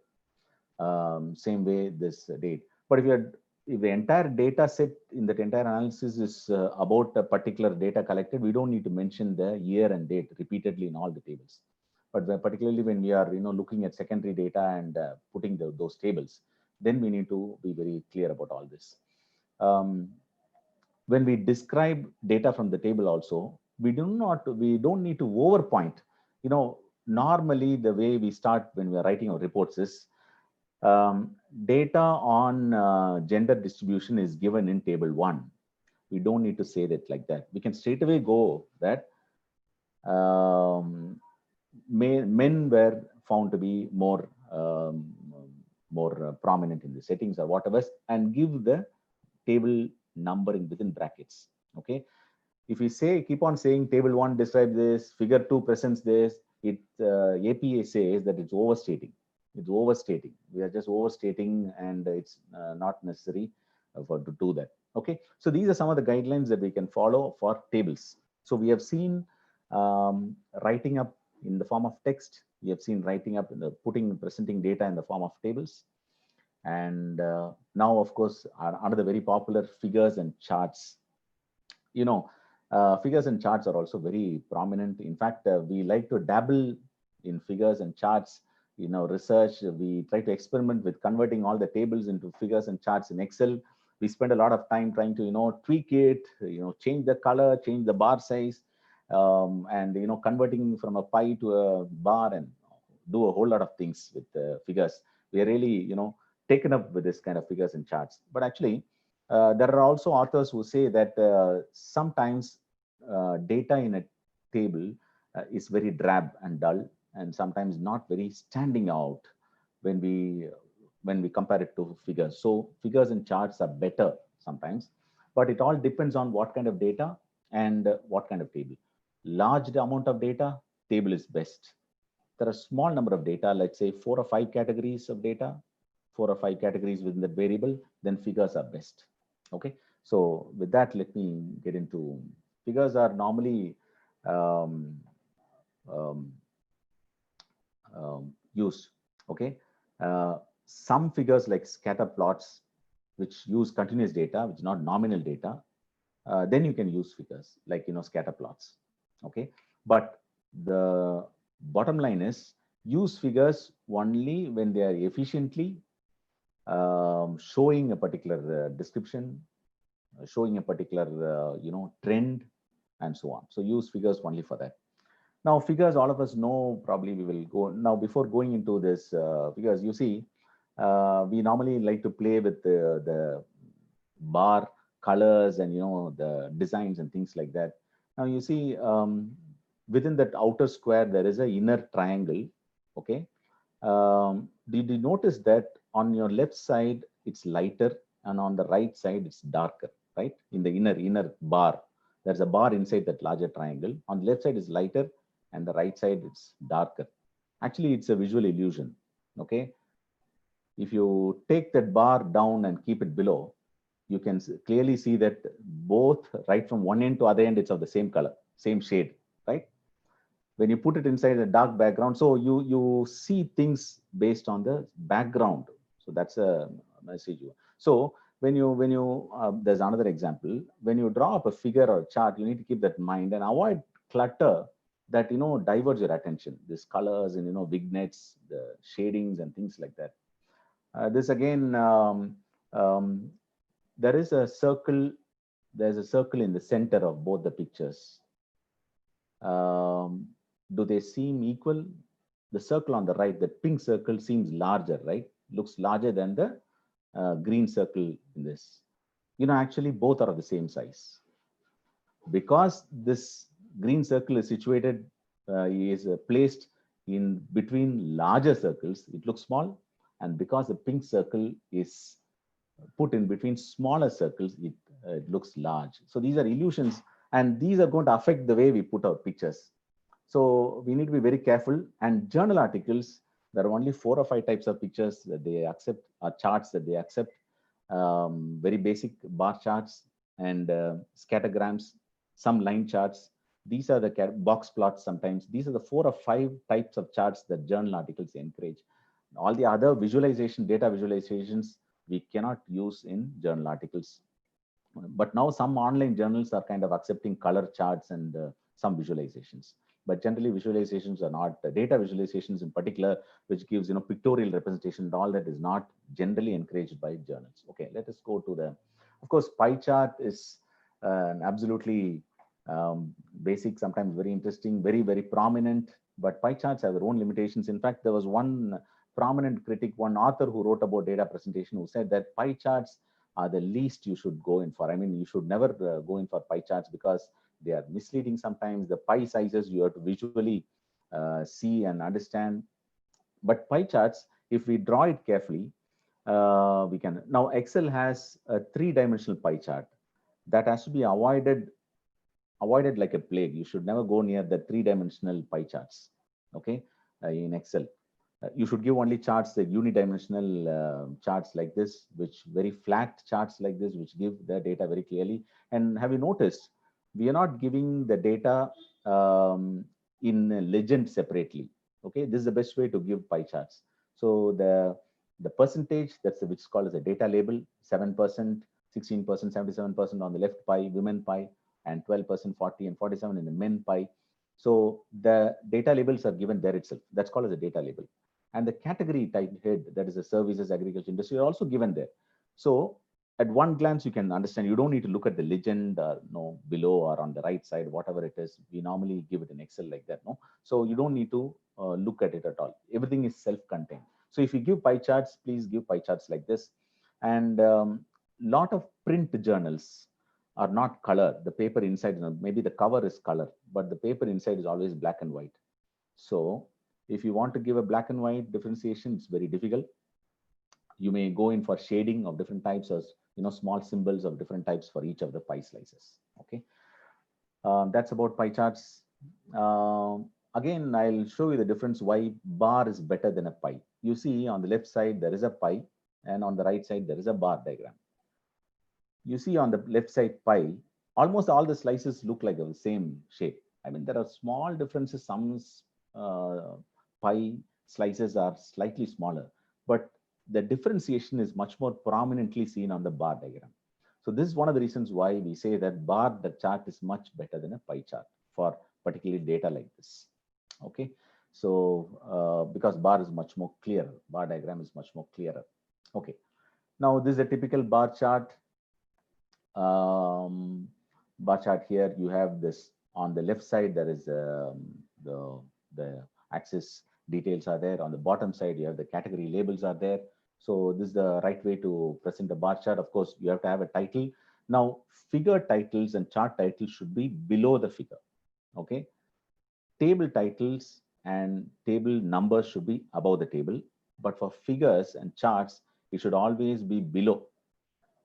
Same way this date. But if the entire data set in that entire analysis is about a particular data collected, we don't need to mention the year and date repeatedly in all the tables. But particularly when we are looking at secondary data and putting those tables, then we need to be very clear about all this. When we describe data from the table also, we don't need to overpoint. Normally the way we start when we are writing our reports is data on gender distribution is given in table 1. We don't need to say that like that. We can straight away go that men were found to be more prominent in the settings or whatever, and give the table numbering within brackets. Okay, if we keep on saying table 1 describes this, figure 2 presents this, it APA says that it's overstating. It's overstating. We are just overstating, and it's not necessary to do that. Okay, so these are some of the guidelines that we can follow for tables. So we have seen writing up in the form of text. We have seen writing up, presenting data in the form of tables. And now, of course, another very popular, figures and charts. You know, figures and charts are also very prominent. In fact, we like to dabble in figures and charts. You know, research, we try to experiment with converting all the tables into figures and charts in Excel. We spend a lot of time trying to, you know, tweak it, you know, change the color, change the bar size, and, you know, converting from a pie to a bar, and do a whole lot of things with figures. We are really, you know, taken up with this kind of figures and charts. But actually, there are also authors who say that sometimes data in a table is very drab and dull, and sometimes not very standing out when we compare it to figures. So figures and charts are better sometimes, but it all depends on what kind of data and what kind of table. Large amount of data, table is best. There are small number of data, let's say 4 or 5 categories of data, 4 or 5 categories within the variable, then figures are best. Okay, so with that, let me get into figures. Are normally used. Okay, some figures like scatter plots, which use continuous data, which is not nominal data, then you can use figures like, you know, scatter plots. Okay, but the bottom line is, use figures only when they are efficiently showing a particular description, showing a particular you know, trend, and so on. So use figures only for that. Now, figures, all of us know, probably we will go now. Before going into this figures, you see, we normally like to play with the bar colors and, you know, the designs and things like that. Now you see, within that outer square there is an inner triangle. Okay, did you notice that on your left side it's lighter and on the right side it's darker, right? In the inner bar, there's a bar inside that larger triangle. On the left side is lighter and the right side it's darker. Actually, it's a visual illusion. Okay, if you take that bar down and keep it below, you can clearly see that both, right from one end to other end, it's of the same color, same shade, right? When you put it inside a dark background, so you see things based on the background. So that's a message. So when you there's another example. When you draw up a figure or a chart, you need to keep that in mind and avoid clutter that, you know, diverge your attention. These colors and, you know, vignettes, the shadings and things like that. This again, there is a circle. There's a circle in the center of both the pictures. Do they seem equal? The circle on the right, the pink circle, seems larger, right? Looks larger than the green circle in this. You know, actually both are of the same size. Because this green circle is situated, is placed in between larger circles, it looks small. And because the pink circle is put in between smaller circles, it looks large. So these are illusions, and these are going to affect the way we put our pictures. So we need to be very careful. And journal articles, there are only 4 or 5 types of pictures that they accept, or charts that they accept. Very basic bar charts and scattergrams, some line charts. These are the box plots sometimes. These are the 4 or 5 types of charts that journal articles encourage. All the other visualization, data visualizations, we cannot use in journal articles. But now some online journals are kind of accepting color charts and some visualizations. But generally visualizations are not, data visualizations in particular, which gives, you know, pictorial representation, all that is not generally encouraged by journals. Okay, let us go to the, of course, pie chart is absolutely basic, sometimes very interesting, very, very prominent, but pie charts have their own limitations. In fact, there was one prominent critic, one author who wrote about data presentation, who said that pie charts are the least you should go in for. I mean, you should never go in for pie charts because they are misleading sometimes. The pie sizes you have to visually see and understand. But pie charts, if we draw it carefully, we can. Now, Excel has a 3-dimensional pie chart that has to be avoided like a plague. You should never go near the 3-dimensional pie charts. Okay. in Excel. You should give only charts, the unidimensional charts like this, which very flat charts like this, which give the data very clearly. And have you noticed, we are not giving the data in legend separately. Okay, this is the best way to give pie charts. So the percentage, that's which is called as a data label, 7%, 16%, 77% on the left pie, women pie, and 12%, 40 and 47 in the men pie. So the data labels are given there itself. That's called as a data label. And the category type head, that is the services, agriculture, industry, are also given there. So at one glance, you can understand. You don't need to look at the legend below or on the right side, whatever it is. We normally give it in Excel like that. No, so you don't need to look at it at all. Everything is self-contained. So if you give pie charts, please give pie charts like this. And lot of print journals are not color. The paper inside, maybe the cover is color, but the paper inside is always black and white. So if you want to give a black and white differentiation, it's very difficult. You may go in for shading of different types, or small symbols of different types for each of the pie slices. Okay, that's about pie charts. Again, I'll show you the difference why bar is better than a pie. You see on the left side there is a pie, and on the right side there is a bar diagram. You see on the left side pie, almost all the slices look like the same shape. I mean, there are small differences. Some pie slices are slightly smaller, but the differentiation is much more prominently seen on the bar diagram. So this is one of the reasons why we say that the chart is much better than a pie chart for particularly data like this. Okay, so because bar is much more clear, bar diagram is much more clearer. Okay, now this is a typical bar chart. Bar chart here, you have this on the left side, there is the axis details are there. On the bottom side, you have the category labels are there. So this is the right way to present a bar chart. Of course, you have to have a title. Now, figure titles and chart titles should be below the figure. Okay, table titles and table numbers should be above the table, but for figures and charts, it should always be below.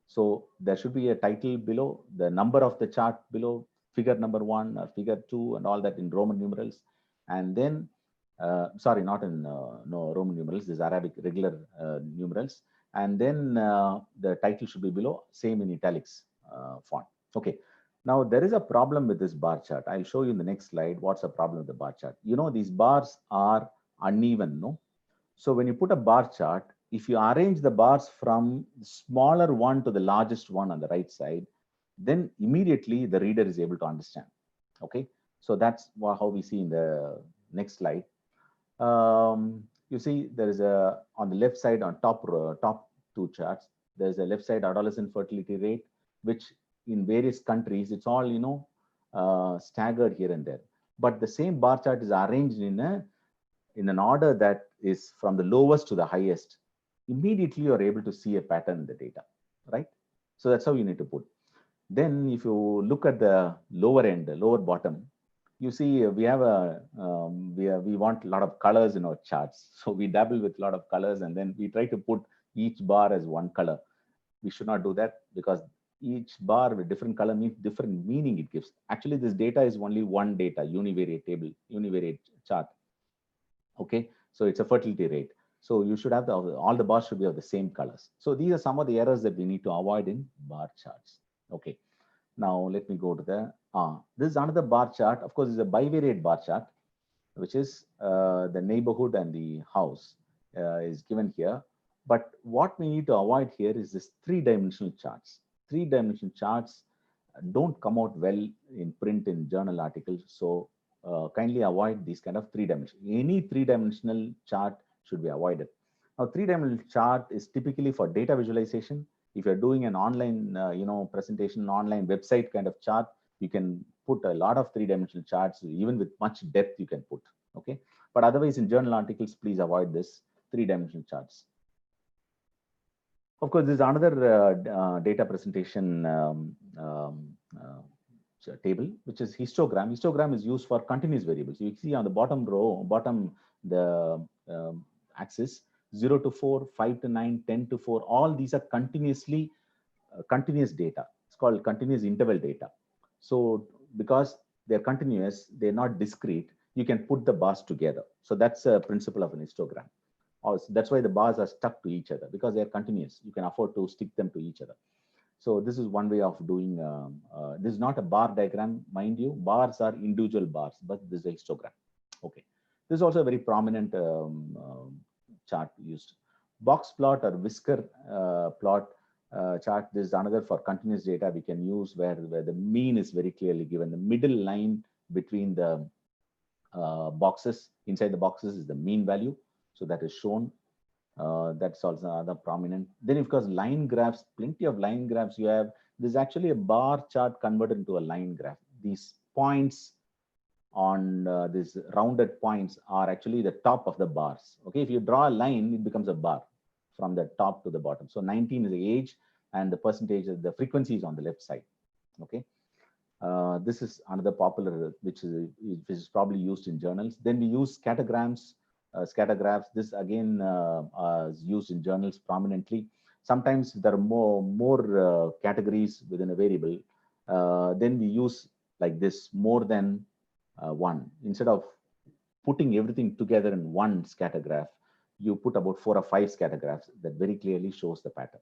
So there should be a title below, the number of the chart below, figure number 1 or figure 2 and all that in Roman numerals. And then, sorry, not in no Roman numerals, this is Arabic regular numerals. And then the title should be below, same in italics font. Okay. Now there is a problem with this bar chart. I'll show you in the next slide what's the problem with the bar chart. These bars are uneven, no? So when you put a bar chart, if you arrange the bars from the smaller one to the largest one on the right side, then immediately the reader is able to understand. Okay, so that's how we see in the next slide. You see there is on the left side on top two charts, there's a left side adolescent fertility rate, which in various countries, it's all, staggered here and there. But the same bar chart is arranged in an order that is from the lowest to the highest. Immediately you're able to see a pattern in the data, right? So that's how you need to put. Then if you look at the lower end, the lower bottom, you see we have we want a lot of colors in our charts. So we dabble with a lot of colors and then we try to put each bar as one color. We should not do that because each bar with different color means different meaning it gives. Actually, this data is only one data, univariate table, univariate chart. Okay, so it's a fertility rate. So you should have all the bars should be of the same colors. So these are some of the errors that we need to avoid in bar charts. Okay, now let me go to this is another bar chart. Of course, it's a bivariate bar chart, which is the neighborhood and the house is given here. But what we need to avoid here is this three-dimensional charts. Three-dimensional charts don't come out well in print in journal articles. So kindly avoid these kind of three-dimensional. Any three-dimensional chart should be avoided. Now, three-dimensional chart is typically for data visualization. If you're doing an online, presentation, online website kind of chart, you can put a lot of three-dimensional charts, even with much depth you can put. Okay, but otherwise in journal articles, please avoid this three-dimensional charts. Of course, there's another data presentation table, which is histogram. Histogram is used for continuous variables. You see on the bottom row, the axis, 0 to 4, 5 to 9, 10 to 4, all these are continuous data. It's called continuous interval data. So because they're continuous, they're not discrete, you can put the bars together. So that's a principle of an histogram. Also, that's why the bars are stuck to each other, because they're continuous. You can afford to stick them to each other. So this is one way of doing, this is not a bar diagram, mind you. Bars are individual bars, but this is a histogram. Okay. This is also a very prominent chart used. Box plot or whisker plot chart. This is another for continuous data we can use, where the mean is very clearly given. The middle line between the boxes, inside the boxes, is the mean value. So that is shown. That's also another prominent. Then, of course, line graphs, plenty of line graphs you have. This is actually a bar chart converted into a line graph. These points on these rounded points are actually the top of the bars. Okay, if you draw a line, it becomes a bar from the top to the bottom. So 19 is the age, and the percentage of the frequency is on the left side. Okay. This is another popular, which is probably used in journals. Then we use scattergrams, scattergraphs. This again is used in journals prominently. Sometimes there are more categories within a variable. Then we use like this, more than one. Instead of putting everything together in one scattergraph, you put about 4 or 5 scattergraphs that very clearly shows the pattern.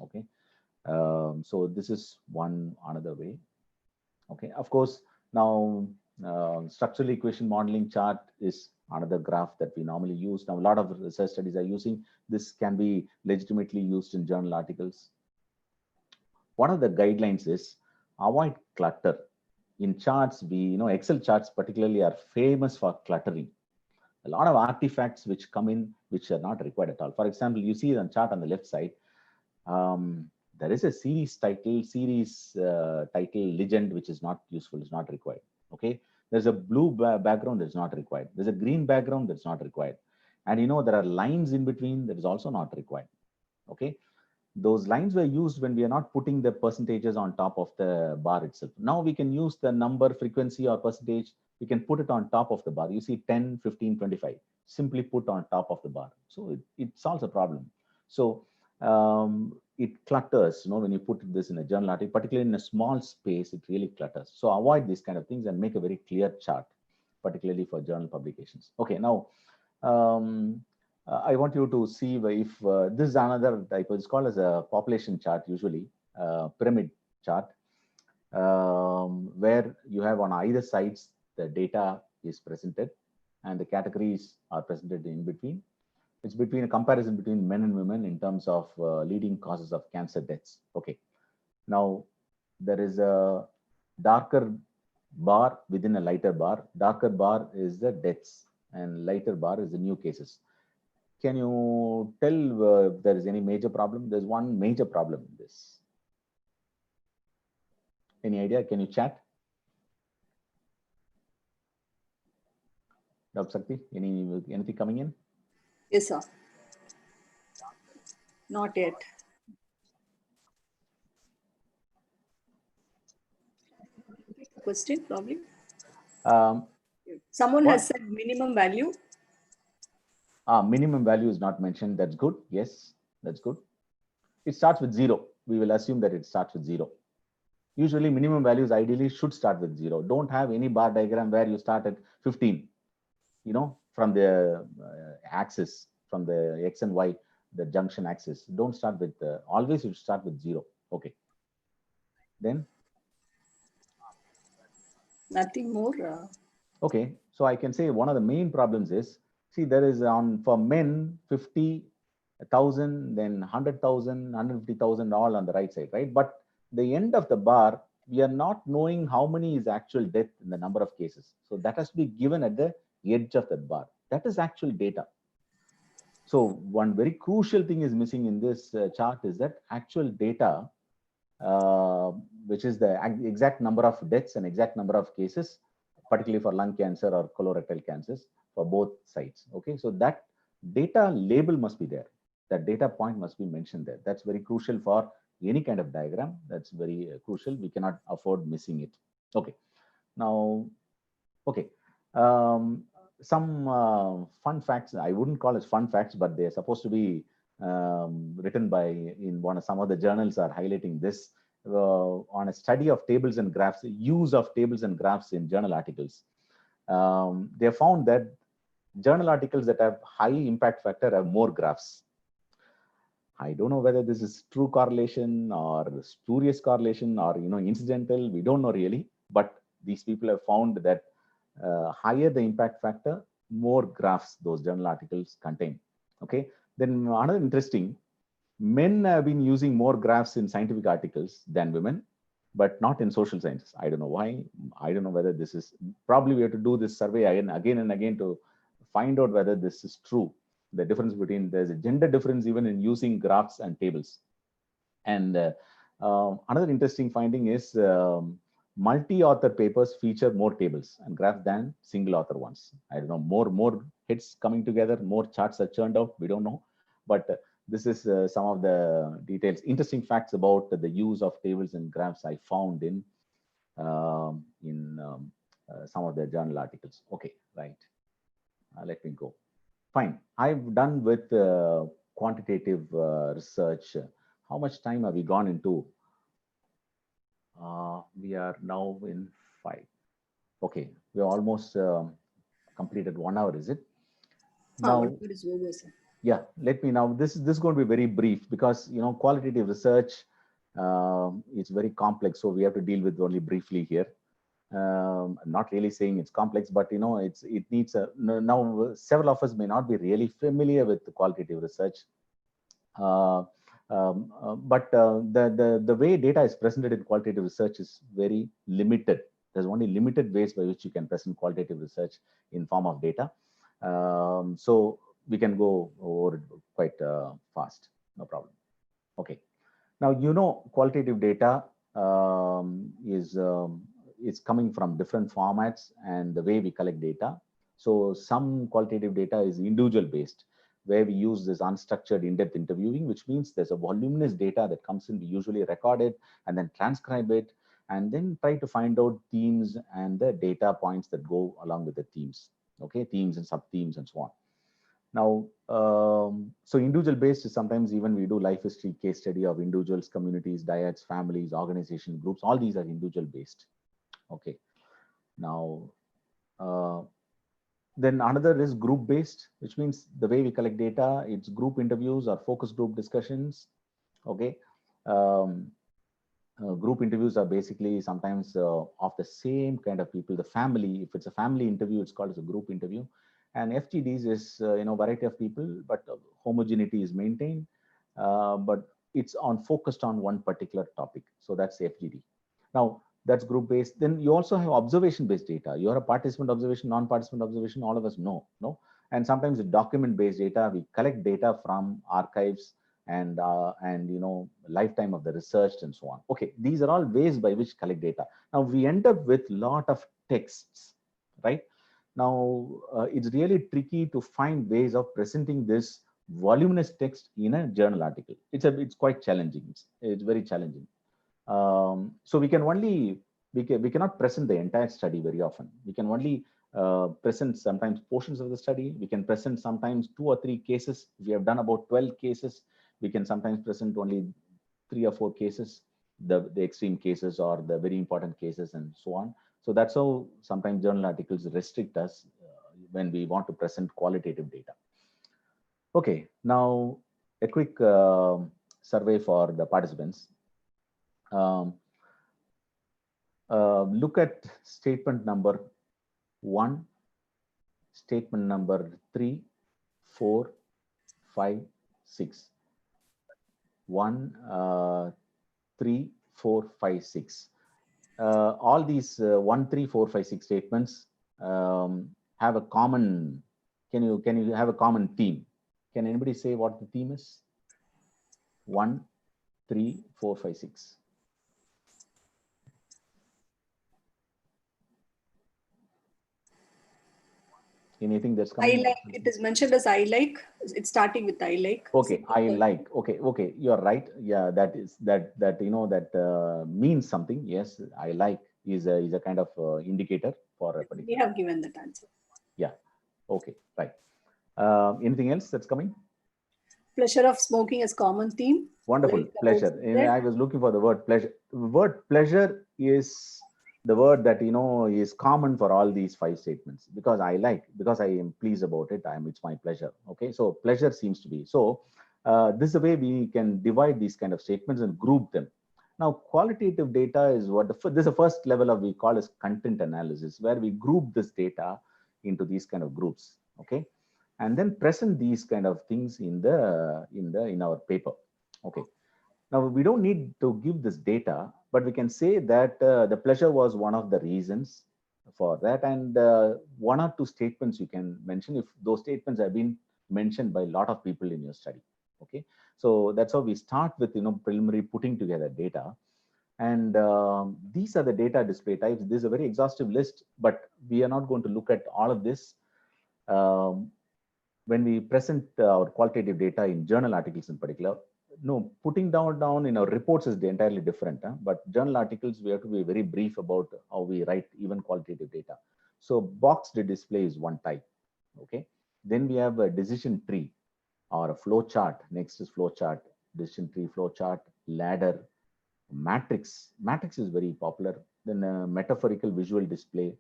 Okay. So this is another way. Okay, of course, now structural equation modeling chart is another graph that we normally use. Now, a lot of research studies are using this. Can be legitimately used in journal articles. One of the guidelines is avoid clutter. In charts, Excel charts particularly are famous for cluttering. A lot of artifacts which come in which are not required at all. For example, you see the chart on the left side. There is a series title, legend, which is not useful, is not required. Okay. There's a blue background that's not required. There's a green background that's not required. And there are lines in between that is also not required. Okay. Those lines were used when we are not putting the percentages on top of the bar itself. Now we can use the number, frequency, or percentage. We can put it on top of the bar. You see 10, 15, 25. Simply put on top of the bar. So it solves a problem. So it clutters, when you put this in a journal article, particularly in a small space, it really clutters. So avoid these kind of things and make a very clear chart, particularly for journal publications. Okay, now I want you to see if this is another type. It's called as a population chart, usually pyramid chart, where you have on either sides the data is presented and the categories are presented in between. It's between a comparison between men and women in terms of leading causes of cancer deaths. Okay. Now, there is a darker bar within a lighter bar. Darker bar is the deaths and lighter bar is the new cases. Can you tell if there is any major problem? There's one major problem in this. Any idea? Can you chat? Dr. Sakti, anything coming in? Yes, sir. Not yet. Question, probably. Someone has said minimum value. Minimum value is not mentioned. That's good. Yes, that's good. It starts with 0. We will assume that it starts with 0. Usually, minimum values ideally should start with 0. Don't have any bar diagram where you start at 15. From the axis, from the X and Y, the junction axis. Don't start with, always you start with 0. Okay. Then? Nothing more. Okay. So I can say one of the main problems is, see, there is for men, 50,000, then 100,000, 150,000, all on the right side, right? But the end of the bar, we are not knowing how many is actual death in the number of cases. So that has to be given at the edge of that bar. That is actual data. So one very crucial thing is missing in this chart is that actual data, which is the exact number of deaths and exact number of cases, particularly for lung cancer or colorectal cancers for both sides. Okay, so that data label must be there. That data point must be mentioned there. That's very crucial for any kind of diagram. That's very crucial. We cannot afford missing it. Okay, now, okay. Some fun facts. I wouldn't call it fun facts, but they're supposed to be written by in some of the journals are highlighting this on a study of tables and graphs, use of tables and graphs in journal articles. they found that journal articles that have high impact factor have more graphs. I don't know whether this is true correlation or spurious correlation or incidental. We don't know really, but these people have found that higher the impact factor, more graphs those journal articles contain. Okay. Then another interesting, men have been using more graphs in scientific articles than women, but not in social sciences. I don't know why. I don't know whether this is, probably we have to do this survey again and again to find out whether this is true. The difference between, there's a gender difference even in using graphs and tables. And another interesting finding is multi-author papers feature more tables and graphs than single author ones. I don't know, more hits coming together, more charts are churned out. We don't know, but this is some of the details, interesting facts about the use of tables and graphs I found in some of the journal articles. Okay, right. Let me go. Fine. I've done with quantitative research. How much time have we gone into? We are now in 5. Okay, we almost completed 1 hour, is it? Now, yeah, let me now, this is going to be very brief because, qualitative research is very complex. So we have to deal with only briefly here. I'm not really saying it's complex, but it needs now several of us may not be really familiar with the qualitative research. But the way data is presented in qualitative research is very limited. There's only limited ways by which you can present qualitative research in form of data. So we can go over it quite fast, no problem. Okay. Now, qualitative data is coming from different formats and the way we collect data. So some qualitative data is individual based, where we use this unstructured in-depth interviewing, which means there's a voluminous data that comes in. We usually record it and then transcribe it and then try to find out themes and the data points that go along with the themes. Okay, themes and sub-themes and so on. Now, so individual based is sometimes even we do life history case study of individuals, communities, dyads, families, organization groups. All these are individual based. Okay. Now, then another is group based, which means the way we collect data, it's group interviews or focus group discussions. Okay. Group interviews are basically sometimes of the same kind of people, the family. If it's a family interview, it's called as a group interview. And FGDs is variety of people, but homogeneity is maintained, but it's focused on one particular topic. So that's FGD. Now that's group based. Then you also have observation based data. You have a participant observation, non-participant observation. All of us know, no. And sometimes document based data. We collect data from archives and lifetime of the research and so on. Okay, these are all ways by which collect data. Now we end up with lot of texts, right? Now, it's really tricky to find ways of presenting this voluminous text in a journal article. It's quite challenging. It's very challenging. So we cannot present the entire study very often. We can only present sometimes portions of the study. We can present sometimes 2 or 3 cases. If we have done about 12 cases, we can sometimes present only 3 or 4 cases, the extreme cases or the very important cases and so on. So that's how sometimes journal articles restrict us when we want to present qualitative data. Okay, now a quick survey for the participants. Look at statement number 1, statement number 3, 4, 5, 6. 1, 3, 4, 5, 6. All these 1, 3, 4, 5, 6 statements have a common. Can you have a common theme? Can anybody say what the theme is? 1, 3, 4, 5, 6. Anything that's coming? I like. It is mentioned as I like. It's starting with I like. Okay, I like. Okay, you're right. Yeah, that means something. Yes, I like is a kind of indicator for a particular. We have given that answer. Yeah. Okay. Right. Anything else that's coming? Pleasure of smoking as common theme. Wonderful. Pleasure. I was looking for the word pleasure. The word pleasure is the word that is common for all these 5 statements, because I am pleased about it, it's my pleasure. Okay, so pleasure seems to be so. This is the way we can divide these kind of statements and group them. Now, qualitative data is what this is the first level of we call as content analysis, where we group this data into these kind of groups. Okay, and then present these kind of things in our paper. Okay, now we don't need to give this data, but we can say that the pleasure was one of the reasons for that, and 1 or 2 statements you can mention if those statements have been mentioned by a lot of people in your study. Okay, so that's how we start with preliminary putting together data. And these are the data display types. This is a very exhaustive list, but we are not going to look at all of this. When we present our qualitative data in journal articles in particular, no, putting down in our reports is entirely different. But journal articles, we have to be very brief about how we write even qualitative data. So boxed display is one type. Okay, then we have a decision tree or a flow chart. Next is flow chart, decision tree, flow chart, ladder, matrix. Matrix is very popular. Then a metaphorical visual display,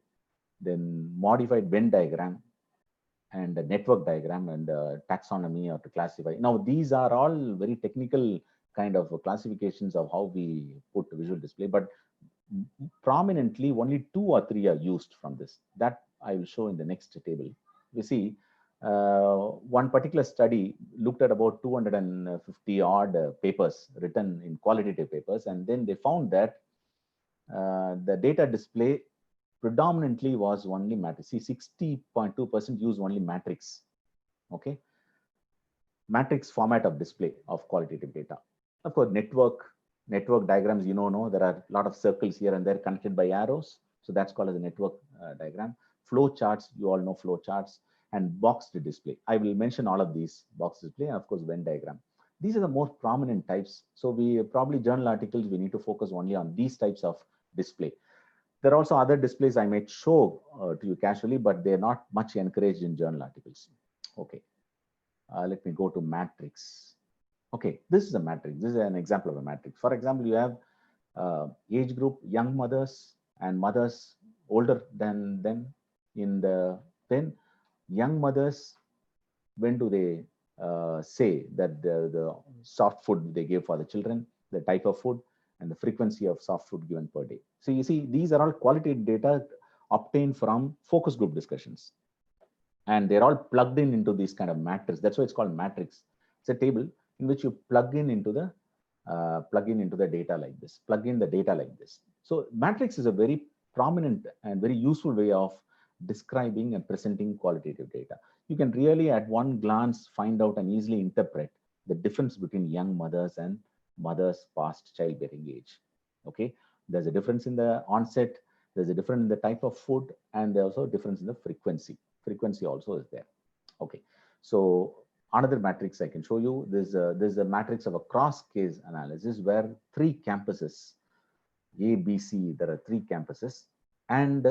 then modified Venn diagram, and a network diagram, and taxonomy, or to classify. Now, these are all very technical kind of classifications of how we put visual display, but prominently only 2 or 3 are used from this. That I will show in the next table. You see, one particular study looked at about 250 odd papers written in qualitative papers, and then they found that the data display predominantly was only matrix. See, 60.2% use only matrix. Okay, matrix format of display of qualitative data. Of course, network diagrams, there are a lot of circles here and there connected by arrows. So that's called as a network diagram. Flow charts, you all know flow charts, and boxed display. I will mention all of these: box display, and of course Venn diagram. These are the most prominent types. So we probably journal articles, we need to focus only on these types of display. There are also other displays I may show to you casually, but they're not much encouraged in journal articles. Okay, let me go to matrix. Okay, this is a matrix. This is an example of a matrix. For example, you have age group, young mothers and mothers older than them. Then young mothers, when do they say that the soft food they give for the children, the type of food, and the frequency of soft food given per day. So you see, these are all qualitative data obtained from focus group discussions. And they're all plugged into these kind of matrix. That's why it's called matrix. It's a table in which you plug into the data like this, plug in the data like this. So matrix is a very prominent and very useful way of describing and presenting qualitative data. You can really at one glance find out and easily interpret the difference between young mothers and mothers past childbearing age. Okay, there's a difference in the onset, there's a difference in the type of food, and there's also a difference in the frequency also is there. Okay, so another matrix I can show you, there's a matrix of a cross case analysis where 3 campuses, A, B, C, there are 3 campuses, and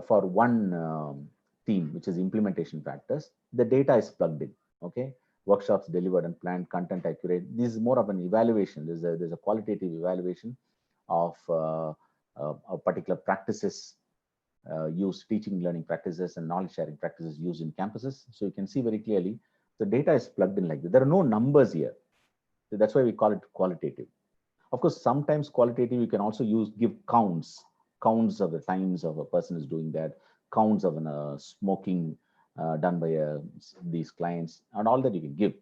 for one team, which is implementation factors, the data is plugged in. Okay, workshops delivered and planned, content accurate. This is more of an evaluation. There's a qualitative evaluation of particular practices used, teaching, learning practices, and knowledge sharing practices used in campuses. So you can see very clearly the data is plugged in like this. There are no numbers here. So that's why we call it qualitative. Of course, sometimes qualitative, you can also give counts of the times of a person is doing that, counts of smoking done by these clients, and all that you can give.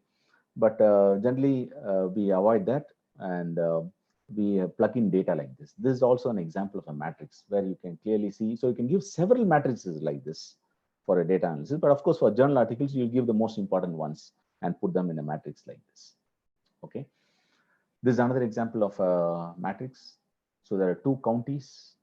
But generally, we avoid that, and we plug in data like this. This is also an example of a matrix where you can clearly see. So you can give several matrices like this for a data analysis. But of course, for journal articles, you give the most important ones and put them in a matrix like this. Okay. This is another example of a matrix. So there are 2 counties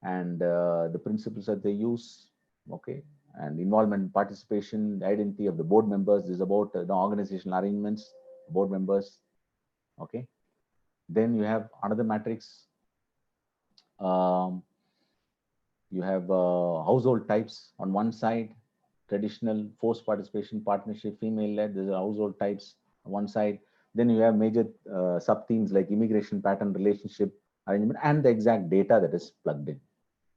and the principles that they use. Okay. And involvement, participation, the identity of the board members. This is about the organizational arrangements, board members. Okay. Then you have another matrix. You have household types on one side, traditional, forced participation, partnership, female-led. These are household types on one side. Then you have major sub-themes like immigration pattern, relationship, arrangement and the exact data that is plugged in.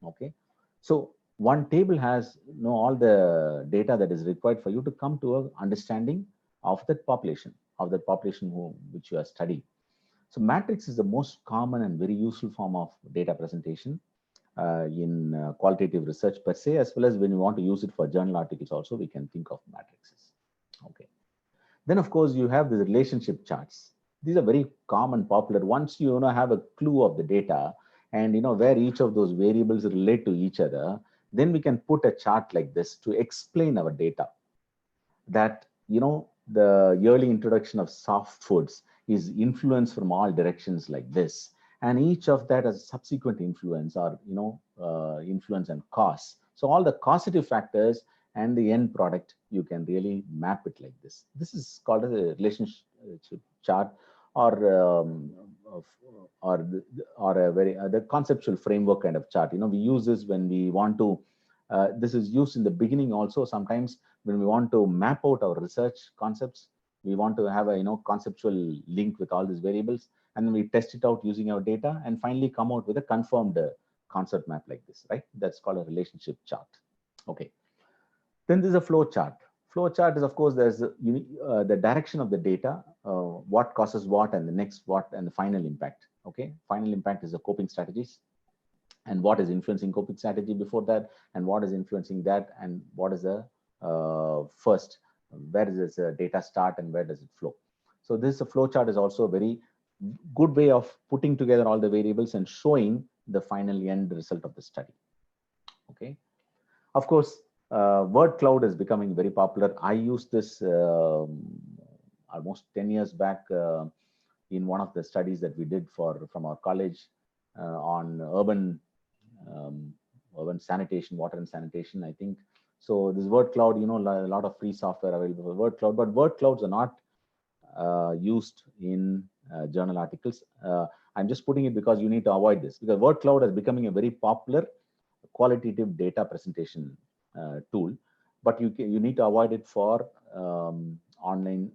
Okay, so one table has all the data that is required for you to come to a understanding of that population, which you are studying. So matrix is the most common and very useful form of data presentation in qualitative research per se, as well as when you want to use it for journal articles also, we can think of matrices. Okay. Then of course you have the relationship charts. These are very common, popular. Once you have a clue of the data and where each of those variables relate to each other, then we can put a chart like this to explain our data. That the early introduction of soft foods is influence from all directions like this, and each of that has subsequent influence or influence and costs. So all the causative factors and the end product, you can really map it like this. This is called a relationship chart, or a very the conceptual framework kind of chart. We use this when we want to. This is used in the beginning also. Sometimes when we want to map out our research concepts, we want to have a conceptual link with all these variables, and then we test it out using our data, and finally come out with a confirmed concept map like this, right? That's called a relationship chart. Okay. Then there's a flow chart. Flow chart is, of course, there's the direction of the data, what causes what, and the next what, and the final impact. Okay. Final impact is the coping strategies, and what is influencing coping strategy before that, and what is influencing that, and what is the first, where does this data start and where does it flow. So this flow chart is also a very good way of putting together all the variables and showing the final end result of the study. Okay. Of course, word cloud is becoming very popular. I used this almost 10 years back in one of the studies that we did from our college on urban sanitation, water and sanitation, I think. So this word cloud, a lot of free software available for word cloud, but word clouds are not used in journal articles. I'm just putting it because you need to avoid this, because word cloud is becoming a very popular qualitative data presentation tool, but you need to avoid it for online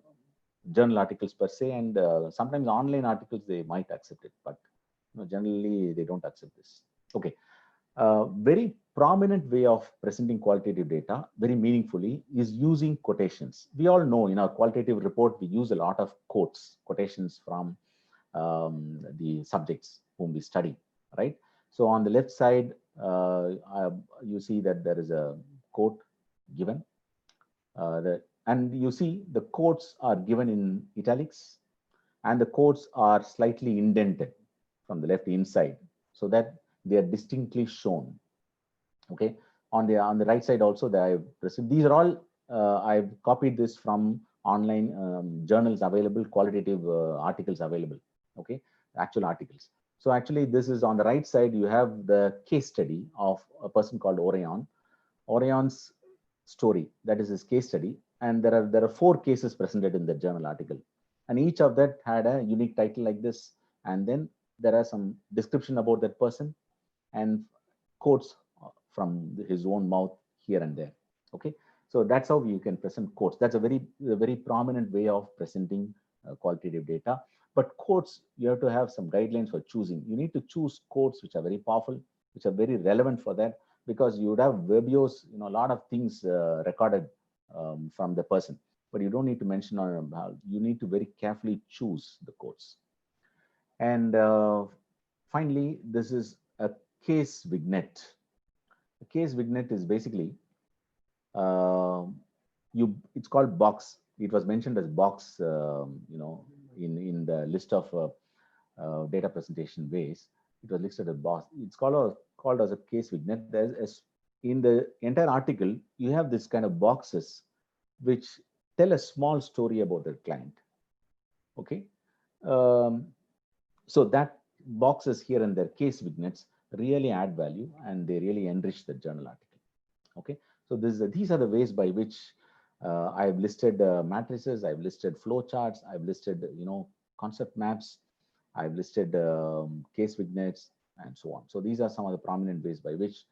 journal articles per se, and sometimes online articles they might accept it, but generally they don't accept this. Okay. Very prominent way of presenting qualitative data very meaningfully is using quotations. We all know in our qualitative report, we use a lot of quotations from the subjects whom we study, right? So on the left side, you see that there is a quote given, and you see the quotes are given in italics, and the quotes are slightly indented from the left inside, so that they are distinctly shown. Okay. On the right side also, these are all I've copied this from online journals available, qualitative articles available. Okay, actual articles. So actually, this is on the right side. You have the case study of a person called Orion. Orion's story, that is his case study, and there are 4 cases presented in the journal article, and each of that had a unique title like this, and then there are some description about that person and quotes from his own mouth here and there. Okay, so that's how you can present quotes. That's a very prominent way of presenting qualitative data. But quotes, you have to have some guidelines for choosing. You need to choose quotes which are very powerful, which are very relevant for that, because you would have verbios, a lot of things recorded from the person, but you don't need to mention on. You need to very carefully choose the quotes. And finally, this is a case vignette. A case vignette is basically it's called box. It was mentioned as box, in the list of data presentation ways. It was listed as box. It's called as a case vignette. In the entire article, you have this kind of boxes which tell a small story about the client. Okay, so that boxes here and there, case vignettes, really add value, and they really enrich the journal article. Okay, so these are the ways by which I've listed matrices, I've listed flow charts, I've listed concept maps, I've listed case vignettes, and so on. So these are some of the prominent ways by which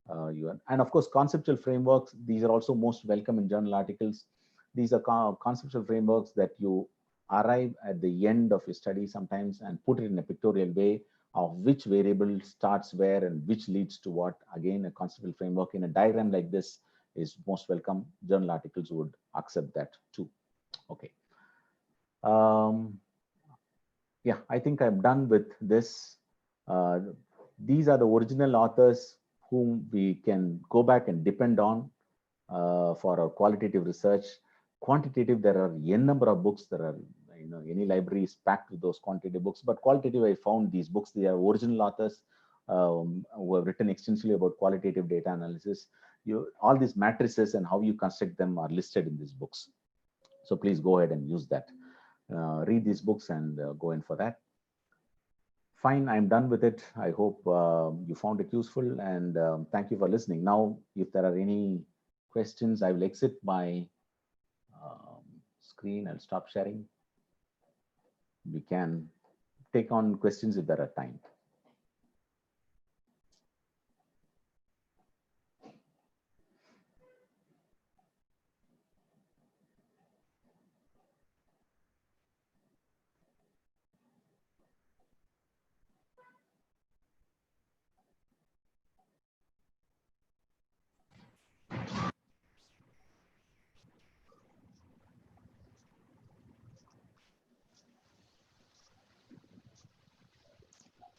and of course conceptual frameworks. These are also most welcome in journal articles. These are conceptual frameworks that you arrive at the end of your study sometimes and put it in a pictorial way, of which variable starts where and which leads to what. Again, a conceptual framework in a diagram like this is most welcome. Journal articles would accept that too. Okay. Yeah, I think I'm done with this. These are the original authors whom we can go back and depend on for our qualitative research. Quantitative, there are n number of books. There are, any library is packed with those quantitative books. But qualitative, I found these books. They are original authors who have written extensively about qualitative data analysis. All these matrices and how you construct them are listed in these books. So please go ahead and use that. Read these books and go in for that. Fine, I'm done with it. I hope you found it useful, and thank you for listening. Now, if there are any questions, I will exit my screen. I'll stop sharing. We can take on questions if there are time.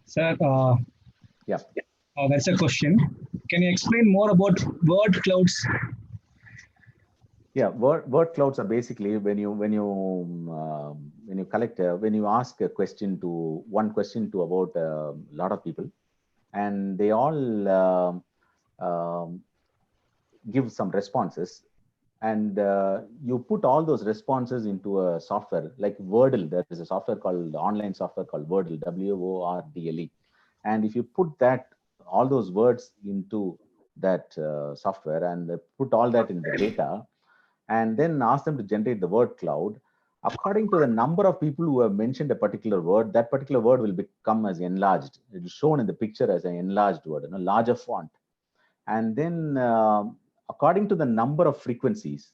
Sir, Yeah. that's a question. Can you explain more about word clouds? Yeah, word clouds are basically when you collect when you ask a question to about a lot of people, and they all give some responses, and you put all those responses into a software like Wordle. There is a software called online software called Wordle, Wordle, and if you put that all those words into that software and put all that in the data, and then ask them to generate the word cloud according to the number of people who have mentioned a particular word. That particular word will become as enlarged. It is shown in the picture as an enlarged word, larger font. And then according to the number of frequencies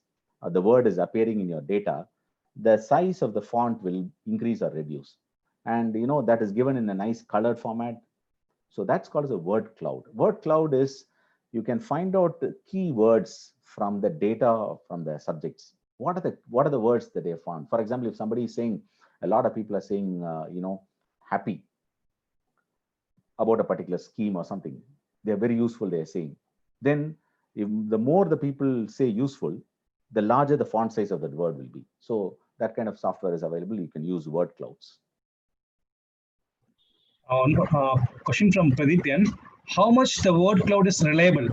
the word is appearing in your data, the size of the font will increase or reduce. And that is given in a nice colored format. So that's called as a word cloud. Word cloud is you can find out the keywords from the data from the subjects. What are the words that they have found? For example, if somebody is saying, a lot of people are saying, happy about a particular scheme or something, they're very useful, they're saying. Then if the more the people say useful, the larger the font size of that word will be. So that kind of software is available. You can use word clouds. Question from Pradipyan. How much the word cloud is reliable?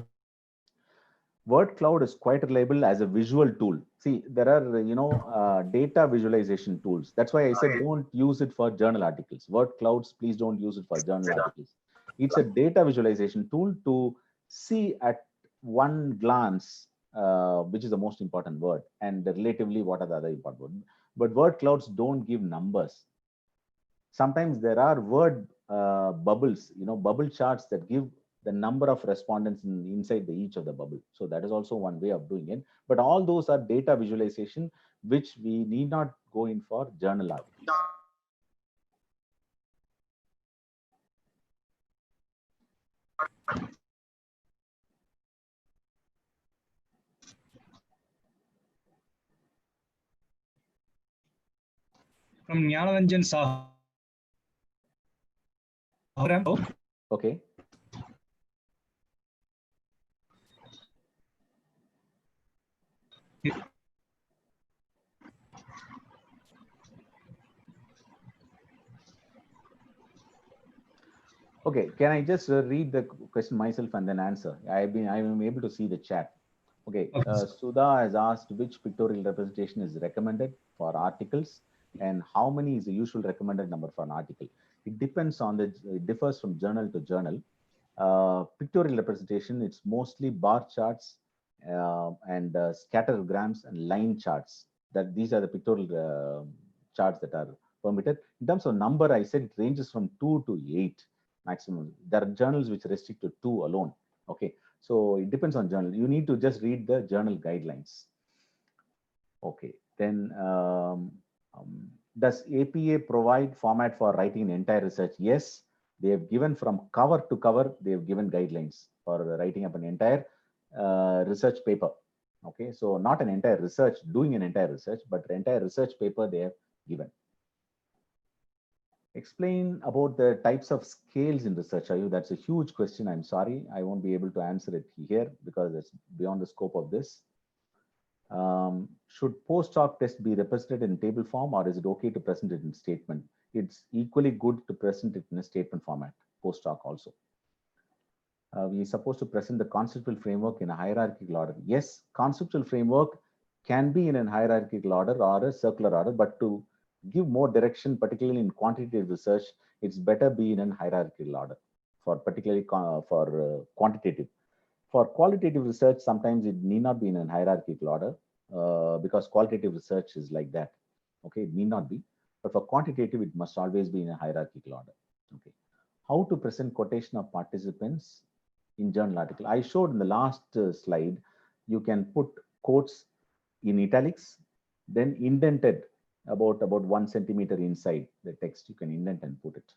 Word cloud is quite reliable as a visual tool. See, there are, data visualization tools. That's why I said don't use it for journal articles. Word clouds, please don't use it for journal articles. It's a data visualization tool to see at one glance which is the most important word, and relatively what are the other important words. But word clouds don't give numbers. Sometimes there are word bubbles, bubble charts that give the number of respondents inside each of the bubble. So that is also one way of doing it. But all those are data visualization, which we need not go in for journal articles. From Jnanaranjan Sahu. Okay. Okay, can I just read the question myself and then answer? I'm able to see the chat. Okay, Sudha has asked which pictorial representation is recommended for articles and how many is the usual recommended number for an article. It depends on it differs from journal to journal. Pictorial representation, it's mostly bar charts and scattergrams and line charts. These are the pictorial charts that are permitted. In terms of number, I said it ranges from 2 to 8 maximum. There are journals which restrict to 2 alone. Okay, so it depends on journal. You need to just read the journal guidelines. Okay, then does APA provide format for writing an entire research? Yes. They have given from cover to cover, they have given guidelines for writing up an entire research paper. Okay, so not an entire research, doing an entire research, but the entire research paper they have given. Explain about the types of scales in research. That's a huge question. I'm sorry, I won't be able to answer it here because it's beyond the scope of this. Should post-hoc test be represented in table form, or is it okay to present it in statement? It's equally good to present it in a statement format, post-hoc also. We're supposed to present the conceptual framework in a hierarchical order. Yes, conceptual framework can be in a hierarchical order or a circular order, but to give more direction, particularly in quantitative research, it's better be in a hierarchical order, for particularly for quantitative. For qualitative research, sometimes it need not be in a hierarchical order because qualitative research is like that. Okay, it need not be, but for quantitative, it must always be in a hierarchical order. Okay, how to present quotation of participants in journal article. I showed in the last slide, you can put quotes in italics, then indented about 1 centimeter inside the text. You can indent and put it.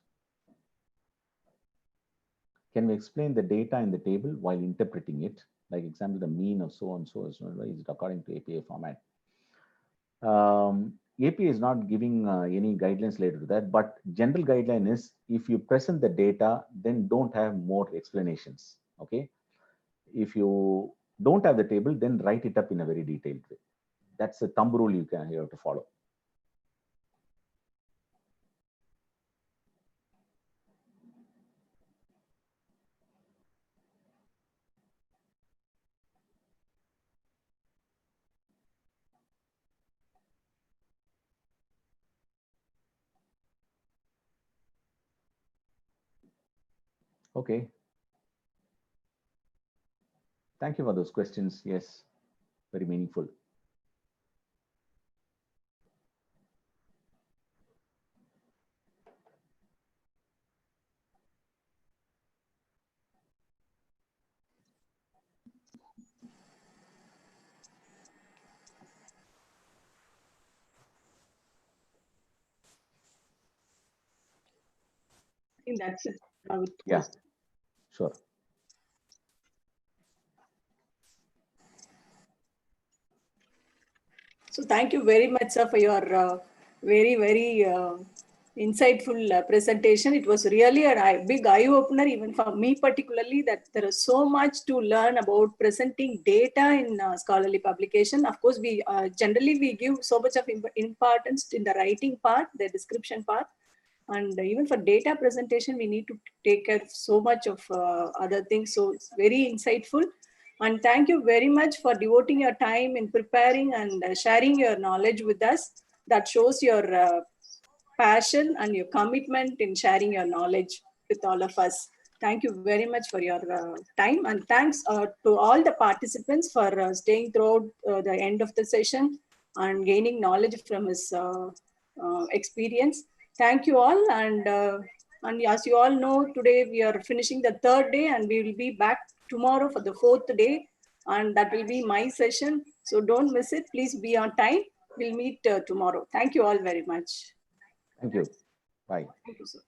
Can we explain the data in the table while interpreting it? Like example, the mean of so and so is according to APA format. APA is not giving any guidelines related to that, but general guideline is if you present the data, then don't have more explanations. Okay. If you don't have the table, then write it up in a very detailed way. That's a thumb rule you have to follow. Okay. Thank you for those questions. Yes, very meaningful. I think that's it. Yeah, sure. So thank you very much, sir, for your very insightful presentation. It was really a big eye opener, even for me particularly, that there is so much to learn about presenting data in scholarly publication. Of course, we generally we give so much of importance in the writing part, the description part, and even for data presentation, we need to take care of so much of other things. So it's very insightful. And thank you very much for devoting your time in preparing and sharing your knowledge with us. That shows your passion and your commitment in sharing your knowledge with all of us. Thank you very much for your time. And thanks to all the participants for staying throughout the end of the session and gaining knowledge from his experience. Thank you all. And as you all know, today we are finishing the third day and we will be back tomorrow for the fourth day. And that will be my session. So don't miss it. Please be on time. We'll meet tomorrow. Thank you all very much. Thank you. Bye. Thank you, sir.